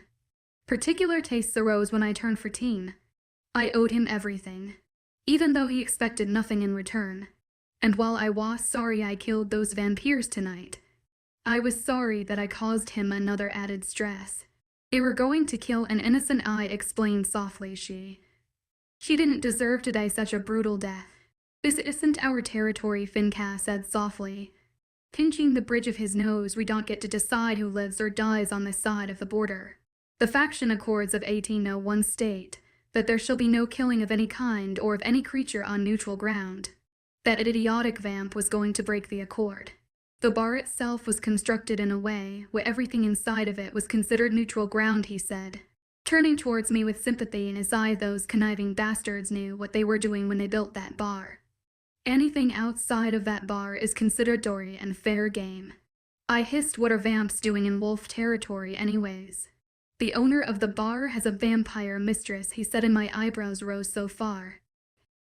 Speaker 1: particular tastes arose when I turned 14, I owed him everything, even though he expected nothing in return. And while I was sorry I killed those vampires tonight, I was sorry that I caused him another added stress. They were going to kill an innocent, I explained softly. She didn't deserve to die such a brutal death. This isn't our territory, Finca said softly, pinching the bridge of his nose. We don't get to decide who lives or dies on this side of the border. The faction accords of 1801 state that there shall be no killing of any kind or of any creature on neutral ground. That idiotic vamp was going to break the accord. The bar itself was constructed in a way where everything inside of it was considered neutral ground, he said, turning towards me with sympathy in his eye. Those conniving bastards knew what they were doing when they built that bar. Anything outside of that bar is considered dory and fair game. I hissed, what are vamps doing in wolf territory anyways? The owner of the bar has a vampire mistress, he said, and my eyebrows rose so far.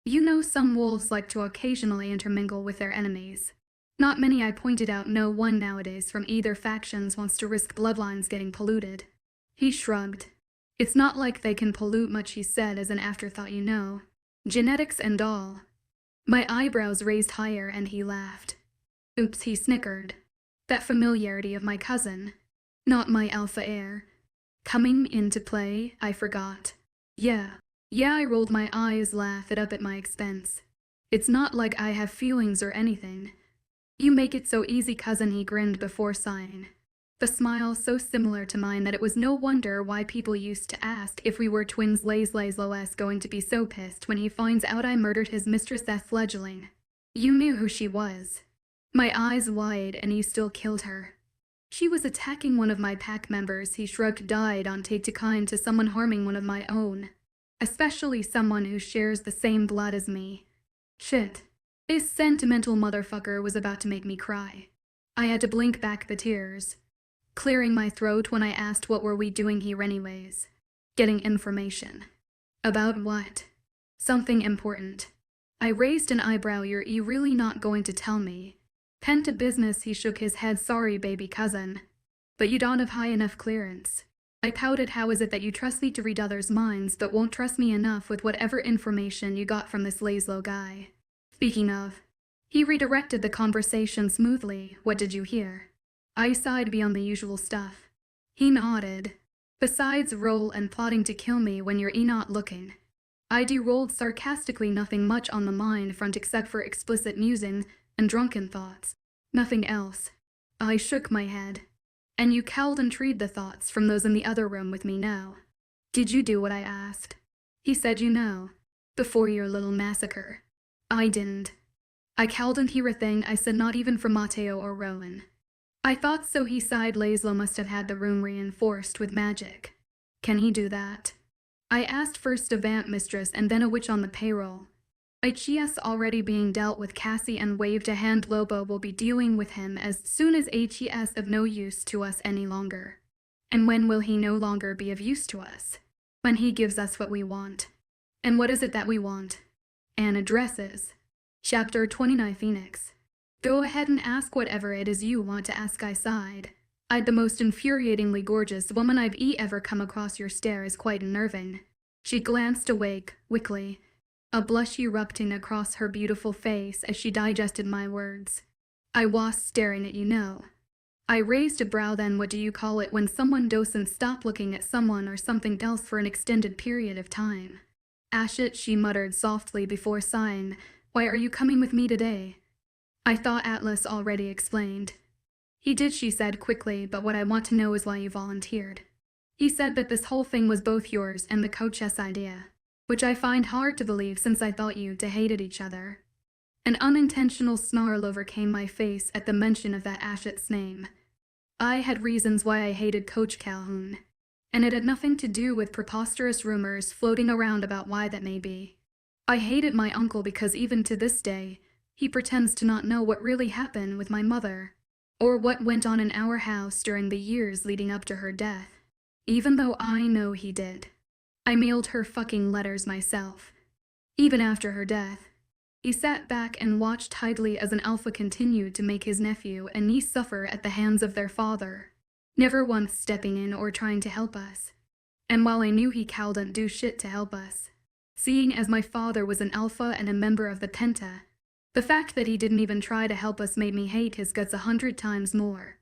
Speaker 1: You know, some wolves like to occasionally intermingle with their enemies. Not many, I pointed out. No one nowadays from either factions wants to risk bloodlines getting polluted. He shrugged. It's not like they can pollute much, he said as an afterthought, you know. Genetics and all. My eyebrows raised higher and he laughed. Oops, he snickered. That familiarity of my cousin. Not my alpha heir. Coming into play, I forgot. Yeah, I rolled my eyes, laugh it up at my expense. It's not like I have feelings or anything. You make it so easy, cousin, he grinned before sighing. The smile so similar to mine that it was no wonder why people used to ask if we were twins. Laszlo's going to be so pissed when he finds out I murdered his mistress, that fledgling. You knew who she was. My eyes wide, and you still killed her. She was attacking one of my pack members, he shrugged. Died on take to kind to someone harming one of my own. Especially someone who shares the same blood as me. Shit. This sentimental motherfucker was about to make me cry. I had to blink back the tears, clearing my throat when I asked what were we doing here anyways. Getting information. About what? Something important. I raised an eyebrow. You really not going to tell me? Pen to business, he shook his head. Sorry, baby cousin. But you don't have high enough clearance. I pouted. How is it that you trust me to read others' minds but won't trust me enough with whatever information you got from this Laszlo guy? Speaking of, he redirected the conversation smoothly. What did you hear? I sighed. Beyond the usual stuff. He nodded. Besides roll and plotting to kill me when you're not looking. I rolled sarcastically. Nothing much on the mind front except for explicit musing and drunken thoughts. Nothing else. I shook my head. And you cowled and treed the thoughts from those in the other room with me now. Did you do what I asked? He said, you know, before your little massacre. I didn't. I cowled and hear a thing. I said, not even for Matteo or Rowan. I thought so, he sighed. Laszlo must have had the room reinforced with magic. Can he do that? I asked. First a vamp mistress and then a witch on the payroll. HES already being dealt with. Cassie and waved a hand. Lobo will be dealing with him as soon as HES of no use to us any longer. And when will he no longer be of use to us? When he gives us what we want. And what is it that we want? And addresses. Chapter 29. Phoenix. Go ahead and ask whatever it is you want to ask, I sighed. I'd the most infuriatingly gorgeous woman I've ever come across. Your stare is quite unnerving. She glanced awake, quickly. A blush erupting across her beautiful face as she digested my words. I was staring at you, know. I raised a brow. Then what do you call it when someone doesn't stop looking at someone or something else for an extended period of time? Ashit, she muttered softly before sighing. Why are you coming with me today? I thought Atlas already explained. He did, she said quickly, but what I want to know is why you volunteered. He said that this whole thing was both yours and the coach's idea. Which I find hard to believe since I thought you two hated each other. An unintentional snarl overcame my face at the mention of that Ashit's name. I had reasons why I hated Coach Calhoun, and it had nothing to do with preposterous rumors floating around about why that may be. I hated my uncle because even to this day, he pretends to not know what really happened with my mother, or what went on in our house during the years leading up to her death, even though I know he did. I mailed her fucking letters myself. Even after her death. He sat back and watched idly as an alpha continued to make his nephew and niece suffer at the hands of their father, never once stepping in or trying to help us. And while I knew he couldn't do shit to help us, seeing as my father was an alpha and a member of the Penta, the fact that he didn't even try to help us made me hate his guts 100 times more.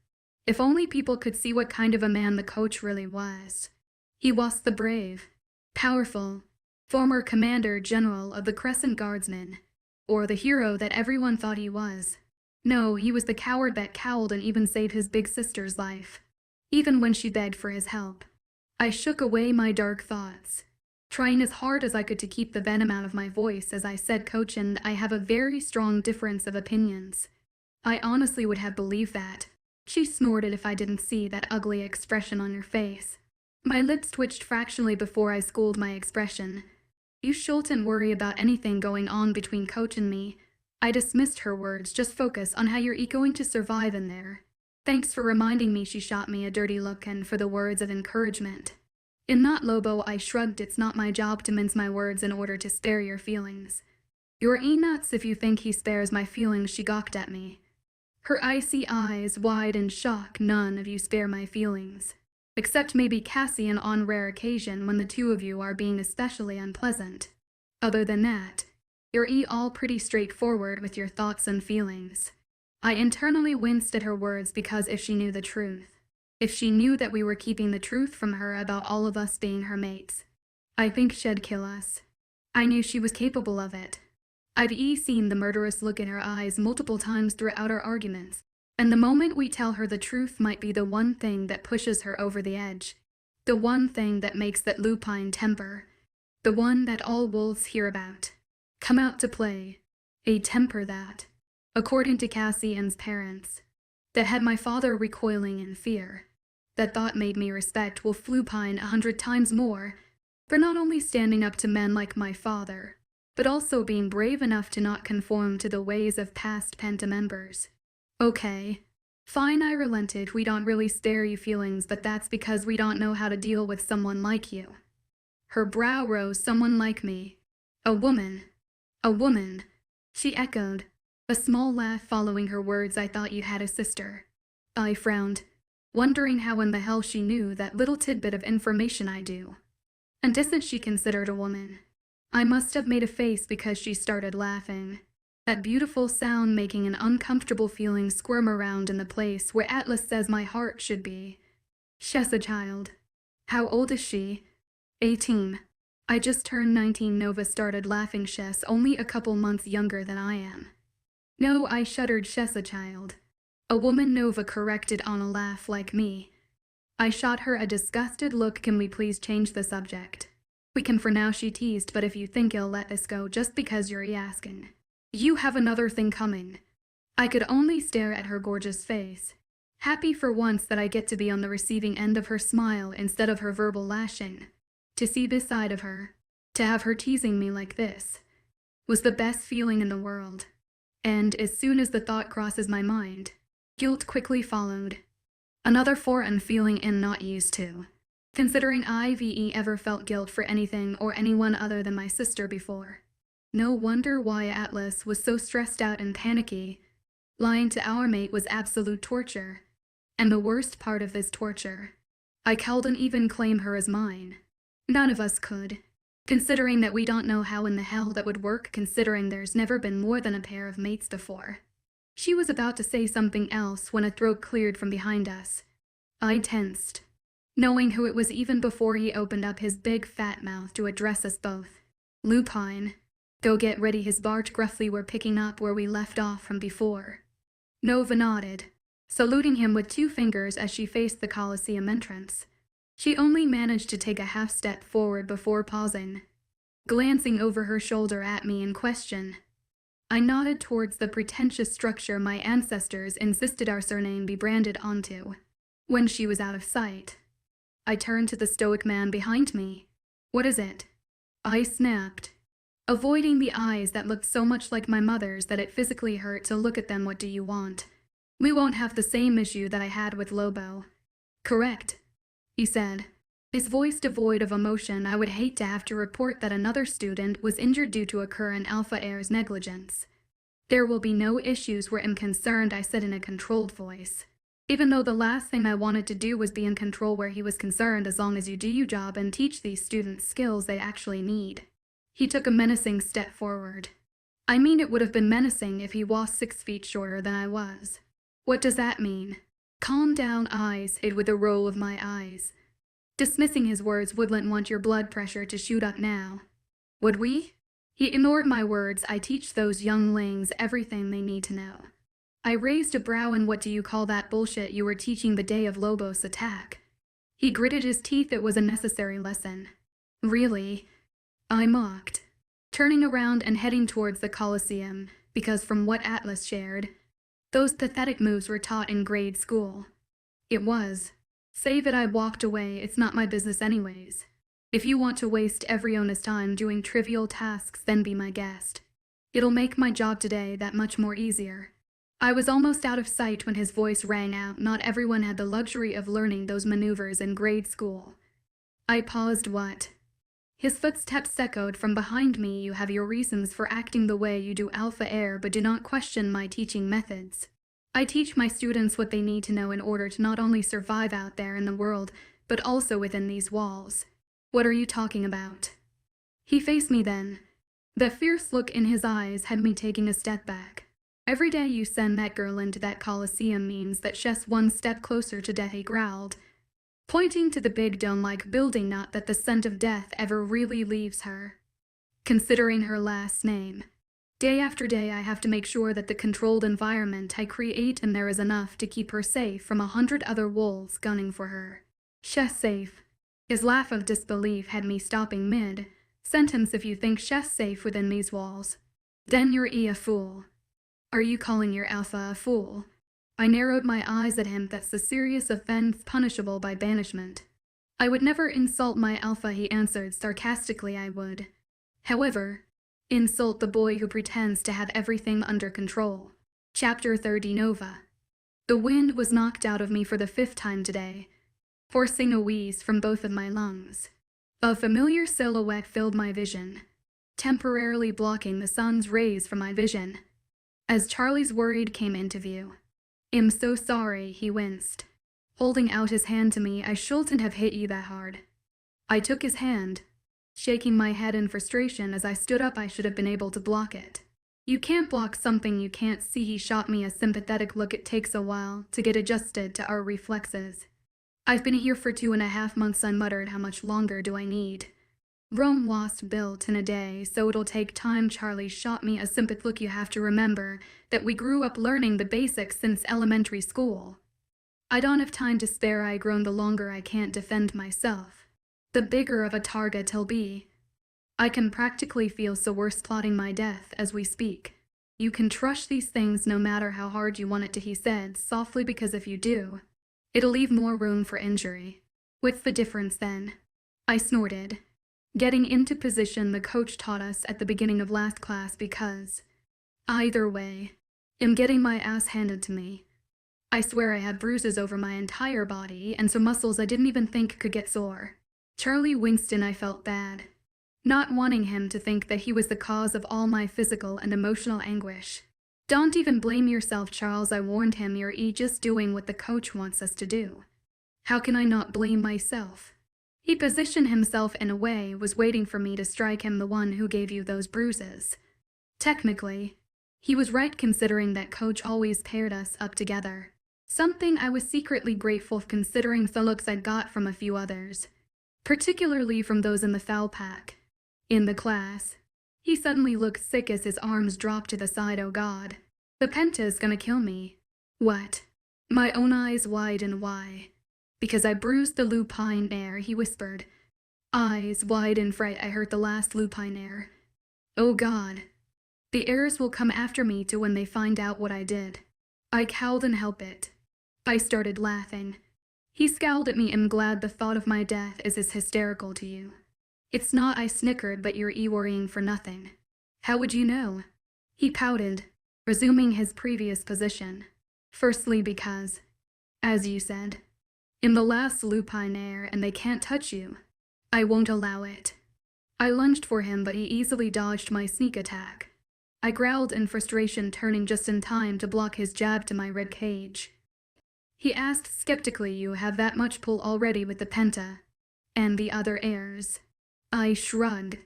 Speaker 1: If only people could see what kind of a man the coach really was. He was the brave, powerful, former commander-general of the Crescent Guardsmen, or the hero that everyone thought he was. No, he was the coward that cowled and even saved his big sister's life, even when she begged for his help. I shook away my dark thoughts, trying as hard as I could to keep the venom out of my voice as I said, Coach, and I have a very strong difference of opinions. I honestly would have believed that. She snorted. If I didn't see that ugly expression on your face. My lips twitched fractionally before I schooled my expression. You shouldn't worry about anything going on between Coach and me. I dismissed her words. Just focus on how you're going to survive in there. Thanks for reminding me. She shot me a dirty look and for the words of encouragement. In not Lobo, I shrugged. It's not my job to mince my words in order to spare your feelings. You're nuts if you think he spares my feelings. She gawked at me. Her icy eyes wide in shock. None of you spare my feelings. Except maybe Cassian on rare occasion when the two of you are being especially unpleasant. Other than that, you're all pretty straightforward with your thoughts and feelings. I internally winced at her words because if she knew the truth, if she knew that we were keeping the truth from her about all of us being her mates, I think she'd kill us. I knew she was capable of it. I'd seen the murderous look in her eyes multiple times throughout our arguments, and the moment we tell her the truth might be the one thing that pushes her over the edge, the one thing that makes that lupine temper, the one that all wolves hear about, come out to play, a temper that, according to Cassian's parents, that had my father recoiling in fear. That thought made me respect Wolf Lupine 100 times more for not only standing up to men like my father, but also being brave enough to not conform to the ways of past Penta members. Okay, fine, I relented. We don't really spare you feelings, but that's because we don't know how to deal with someone like you. Her brow rose. Someone like me. A woman. A woman. She echoed, a small laugh following her words. I thought you had a sister. I frowned, wondering how in the hell she knew that little tidbit of information I do. And isn't she considered a woman? I must have made a face because she started laughing. That beautiful sound making an uncomfortable feeling squirm around in the place where Atlas says my heart should be. She's a child. How old is she? 18. I just turned 19. Nova started laughing. She's only a couple months younger than I am. No, I shuddered. She's a child. A woman. Nova corrected on a laugh like me. I shot her a disgusted look. Can we please change the subject? We can for now, she teased, but if you think you'll let this go just because you're asking, you have another thing coming. I could only stare at her gorgeous face, happy for once that I get to be on the receiving end of her smile instead of her verbal lashing. To see this side of her, to have her teasing me like this, was the best feeling in the world. And as soon as the thought crosses my mind, guilt quickly followed. Another foreign feeling and not used to. Considering I've ever felt guilt for anything or anyone other than my sister before. No wonder why Atlas was so stressed out and panicky. Lying to our mate was absolute torture. And the worst part of this torture, I couldn't even claim her as mine. None of us could. Considering that we don't know how in the hell that would work, considering there's never been more than a pair of mates before. She was about to say something else when a throat cleared from behind us. I tensed, knowing who it was even before he opened up his big fat mouth to address us both. Lupine. Go get ready, his barge gruffly. We're picking up where we left off from before. Nova nodded, saluting him with 2 fingers as she faced the Coliseum entrance. She only managed to take a half step forward before pausing, glancing over her shoulder at me in question. I nodded towards the pretentious structure my ancestors insisted our surname be branded onto. When she was out of sight, I turned to the stoic man behind me. What is it? I snapped, avoiding the eyes that looked so much like my mother's that it physically hurt to look at them. What do you want? We won't have the same issue that I had with Lobo. Correct, he said, his voice devoid of emotion. I would hate to have to report that another student was injured due to a current Alpha Heir's negligence. There will be no issues where I'm concerned, I said in a controlled voice. Even though the last thing I wanted to do was be in control where he was concerned, as long as you do your job and teach these students skills they actually need. He took a menacing step forward. I mean, it would have been menacing if he was 6 feet shorter than I was. What does that mean? Calm down, I said with a roll of my eyes. Dismissing his words. Wouldn't want your blood pressure to shoot up now. Would we? He ignored my words. I teach those younglings everything they need to know. I raised a brow. And what do you call that bullshit you were teaching the day of Lobos' attack? He gritted his teeth. It was a necessary lesson. Really? I mocked, turning around and heading towards the Coliseum, because from what Atlas shared, those pathetic moves were taught in grade school. It was. Save it, I walked away. It's not my business anyways. If you want to waste everyone's time doing trivial tasks, then be my guest. It'll make my job today that much more easier. I was almost out of sight when his voice rang out. Not everyone had the luxury of learning those maneuvers in grade school. I paused. What? His footsteps echoed from behind me. You have your reasons for acting the way you do, Alpha Heir, but do not question my teaching methods. I teach my students what they need to know in order to not only survive out there in the world, but also within these walls. What are you talking about? He faced me then. The fierce look in his eyes had me taking a step back. Every day you send that girl into that coliseum means that she's one step closer to death, he growled, pointing to the big dome-like building. Not that the scent of death ever really leaves her. Considering her last name. Day after day I have to make sure that the controlled environment I create in there is enough to keep her safe from 100 other wolves gunning for her. She's safe. His laugh of disbelief had me stopping mid-sentence. If you think she's safe within these walls, then you're a fool. Are you calling your alpha a fool? I narrowed my eyes at him. That's a serious offense punishable by banishment. I would never insult my alpha, he answered sarcastically. I would, however, insult the boy who pretends to have everything under control. Chapter 30 Nova. The wind was knocked out of me for the 5th time today, forcing a wheeze from both of my lungs. A familiar silhouette filled my vision, temporarily blocking the sun's rays from my vision. As Charlie's worried came into view. I'm so sorry, he winced, holding out his hand to me. I shouldn't have hit you that hard. I took his hand, shaking my head in frustration. As I stood up, I should have been able to block it. You can't block something you can't see. He shot me a sympathetic look. It takes a while to get adjusted to our reflexes. I've been here for 2.5 months, I muttered. How much longer do I need? Rome wasn't built in a day, so it'll take time. Charlie shot me a sympathetic look. You have to remember that we grew up learning the basics since elementary school. I don't have time to spare, I groaned. The longer I can't defend myself, the bigger of a target he'll be. I can practically feel, so we're plotting my death as we speak. You can trust these things no matter how hard you want it to, he said softly, because if you do, it'll leave more room for injury. What's the difference then? I snorted, getting into position the coach taught us at the beginning of last class, because either way, I'm getting my ass handed to me. I swear I had bruises over my entire body and some muscles I didn't even think could get sore. Charlie winced and I felt bad, not wanting him to think that he was the cause of all my physical and emotional anguish. Don't even blame yourself, Charles, I warned him. You're just doing what the coach wants us to do. How can I not blame myself? He positioned himself in a way, was waiting for me to strike him. The one who gave you those bruises. Technically, he was right, considering that coach always paired us up together. Something I was secretly grateful for, considering the looks I'd got from a few others, particularly from those in the foul pack. In the class, he suddenly looked sick as his arms dropped to the side. Oh God, the Penta's gonna kill me. What? My own eyes wide. And why? Because I bruised the Lupine heir, he whispered, eyes wide in fright. I hurt the Last Lupine heir. Oh God. The heirs will come after me too when they find out what I did. I cowed and help it. I started laughing. He scowled at me. I'm glad the thought of my death is as hysterical to you. It's not, I snickered, but you're worrying for nothing. How would you know? He pouted, resuming his previous position. Firstly because, as you said, I'm the Last Lupine heir and they can't touch you. I won't allow it. I lunged for him, but he easily dodged my sneak attack. I growled in frustration, turning just in time to block his jab to my rib cage. He asked skeptically, you have that much pull already with the Penta and the other heirs? I shrugged,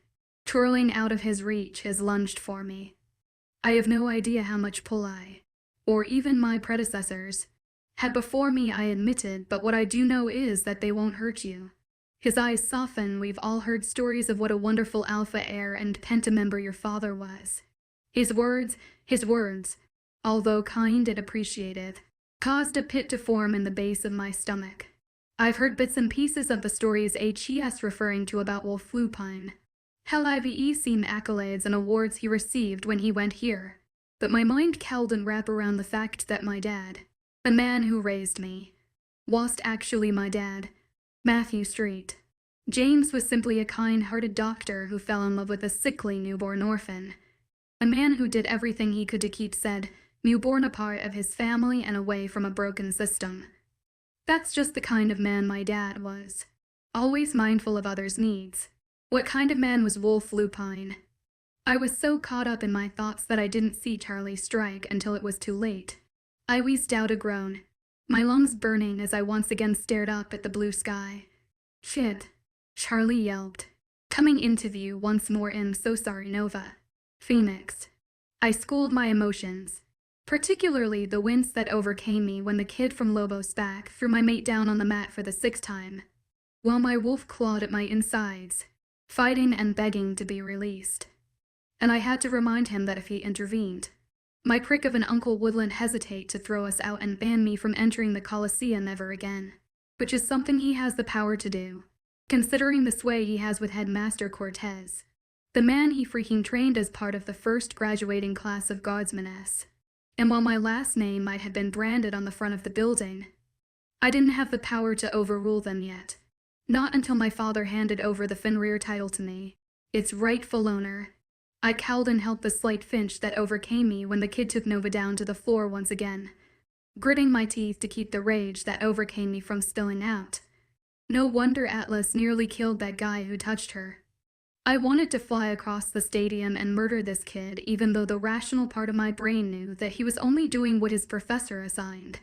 Speaker 1: twirling out of his reach. His lunged for me. I have no idea how much pull I, or even my predecessors, had before me, I admitted, but what I do know is that they won't hurt you. His eyes softened. We've all heard stories of what a wonderful alpha heir and Penta member your father was. His words, although kind and appreciative, caused a pit to form in the base of my stomach. I've heard bits and pieces of the stories HES referring to about Wolf Lupine. Hell, I've seen accolades and awards he received when he went here. But my mind cowled and wrapped around the fact that my dad, the man who raised me, wasn't actually my dad, Matthew Street. James was simply a kind-hearted doctor who fell in love with a sickly newborn orphan. A man who did everything he could to keep said newborn a part of his family and away from a broken system. That's just the kind of man my dad was. Always mindful of others' needs. What kind of man was Wolf Lupine? I was so caught up in my thoughts that I didn't see Charlie strike until it was too late. I wheezed out a groan, my lungs burning as I once again stared up at the blue sky. Shit, Charlie yelped, coming into view once more in So Sorry Nova. Phoenix. I schooled my emotions, particularly the wince that overcame me when the kid from Lobo's back threw my mate down on the mat for the 6th time, while my wolf clawed at my insides, fighting and begging to be released. And I had to remind him that if he intervened, my prick of an uncle wouldn't hesitate to throw us out and ban me from entering the Colosseum ever again, which is something he has the power to do, considering the sway he has with Headmaster Cortez, the man he freaking trained as part of the first graduating class of Guardsmen S. And while my last name might have been branded on the front of the building, I didn't have the power to overrule them yet. Not until my father handed over the Fenrir title to me, its rightful owner. I cowled and held the slight flinch that overcame me when the kid took Nova down to the floor once again, gritting my teeth to keep the rage that overcame me from spilling out. No wonder Atlas nearly killed that guy who touched her. I wanted to fly across the stadium and murder this kid, even though the rational part of my brain knew that he was only doing what his professor assigned.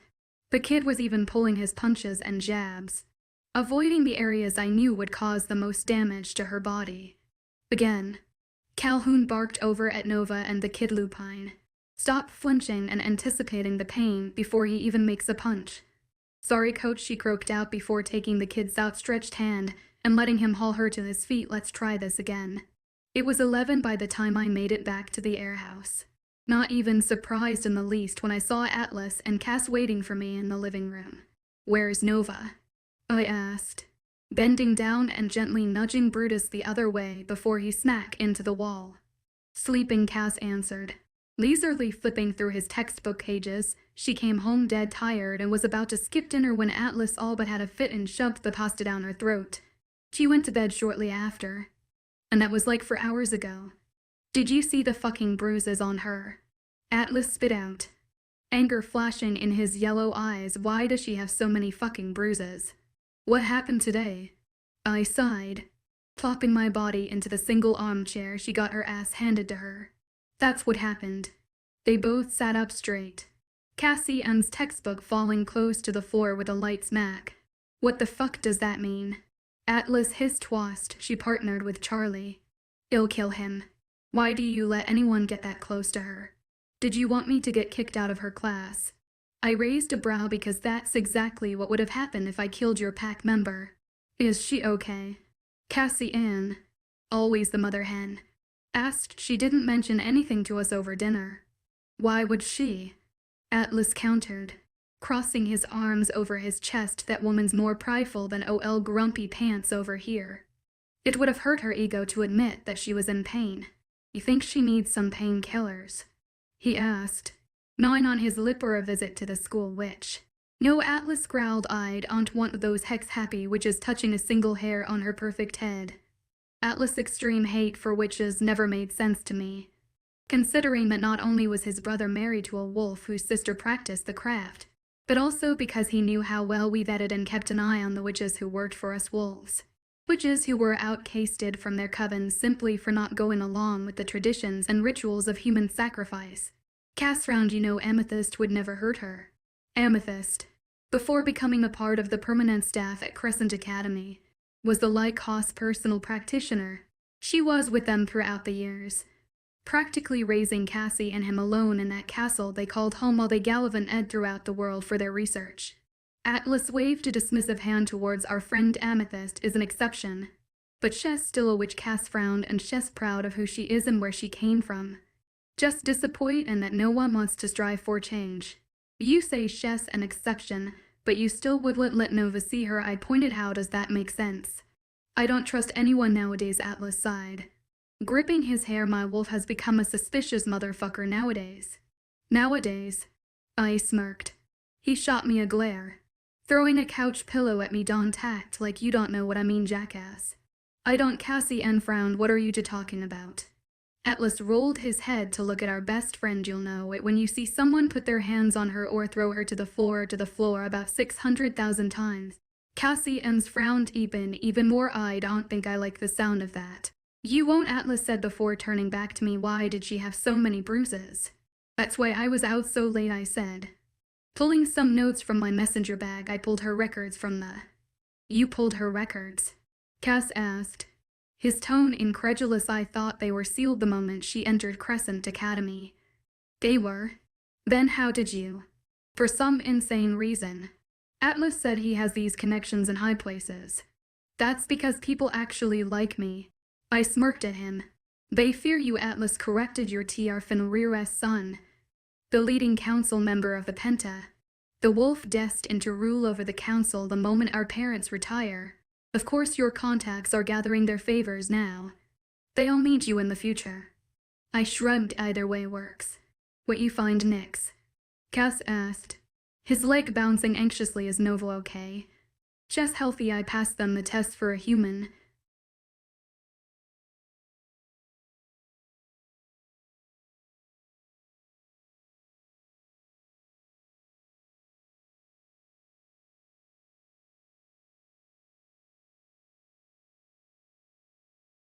Speaker 1: The kid was even pulling his punches and jabs, avoiding the areas I knew would cause the most damage to her body. Again, Calhoun barked over at Nova and the Kid Lupine. Stop flinching and anticipating the pain before he even makes a punch. Sorry, coach, she croaked out before taking the kid's outstretched hand and letting him haul her to his feet. Let's try this again. It was 11 by the time I made it back to the air house. Not even surprised in the least when I saw Atlas and Cass waiting for me in the living room. Where's Nova? I asked, bending down and gently nudging Brutus the other way before he smacked into the wall. Sleeping, Cass answered, leisurely flipping through his textbook pages. She came home dead tired and was about to skip dinner when Atlas all but had a fit and shoved the pasta down her throat. She went to bed shortly after, and that was like 4 hours ago. Did you see the fucking bruises on her? Atlas spit out, anger flashing in his yellow eyes. Why does she have so many fucking bruises? What happened today? I sighed, plopping my body into the single armchair she got her ass handed to her. That's what happened. They both sat up straight, Cassie Ann's textbook falling close to the floor with a light smack. What the fuck does that mean? Atlas hissed whilst she partnered with Charlie. I'll kill him. Why do you let anyone get that close to her? Did you want me to get kicked out of her class? I raised a brow because that's exactly what would have happened if I killed your pack member. Is she okay? Cassie Ann, always the mother hen, asked. She didn't mention anything to us over dinner. Why would she? Atlas countered, crossing his arms over his chest. That woman's more prideful than OL grumpy pants over here. It would have hurt her ego to admit that she was in pain. You think she needs some painkillers? He asked, gnawing on his lip. Or a visit to the school witch? No, Atlas growled. I'd want one of those hex-happy witches touching a single hair on her perfect head. Atlas' extreme hate for witches never made sense to me, considering that not only was his brother married to a wolf whose sister practiced the craft, but also because he knew how well we vetted and kept an eye on the witches who worked for us wolves. Witches who were outcasted from their covens simply for not going along with the traditions and rituals of human sacrifice. Cass frowned. You know, Amethyst would never hurt her. Amethyst, before becoming a part of the permanent staff at Crescent Academy, was the Lycos personal practitioner. She was with them throughout the years, practically raising Cassie and him alone in that castle they called home while they gallivanted throughout the world for their research. Atlas waved a dismissive hand towards our friend. Amethyst is an exception, but she's still a witch. Cass frowned, and she's proud of who she is and where she came from. Just disappointed that no one wants to strive for change. You say she's an exception, but you still wouldn't let Nova see her. I pointed. How does that make sense? I don't trust anyone nowadays, Atlas sighed, gripping his hair. My wolf has become a suspicious motherfucker nowadays. Nowadays? I smirked. He shot me a glare, throwing a couch pillow at me. Don't act like you don't know what I mean, jackass. I don't. Cassie Ann frowned. What are you two talking about? Atlas rolled his head to look at our best friend. You'll know it when you see someone put their hands on her or throw her to the floor about 600,000 times. Cassie Ann's frowned even more. I don't think I like the sound of that. You won't, Atlas said before turning back to me. Why did she have so many bruises? That's why I was out so late, I said. Pulling some notes from my messenger bag, I pulled her records from the... You pulled her records? Cass asked, his tone incredulous. I thought they were sealed the moment she entered Crescent Academy. They were. Then how did you? For some insane reason. Atlas said he has these connections in high places. That's because people actually like me. I smirked at him. They fear you. Atlas corrected. Your Tr Fenrir's son, the leading council member of the Penta. The wolf destined to rule over the council the moment our parents retire. Of course your contacts are gathering their favors now. They'll need you in the future. I shrugged. Either way works. What you find next? Cass asked, his leg bouncing anxiously. Is Nova okay? Just healthy. I passed them the test for a human.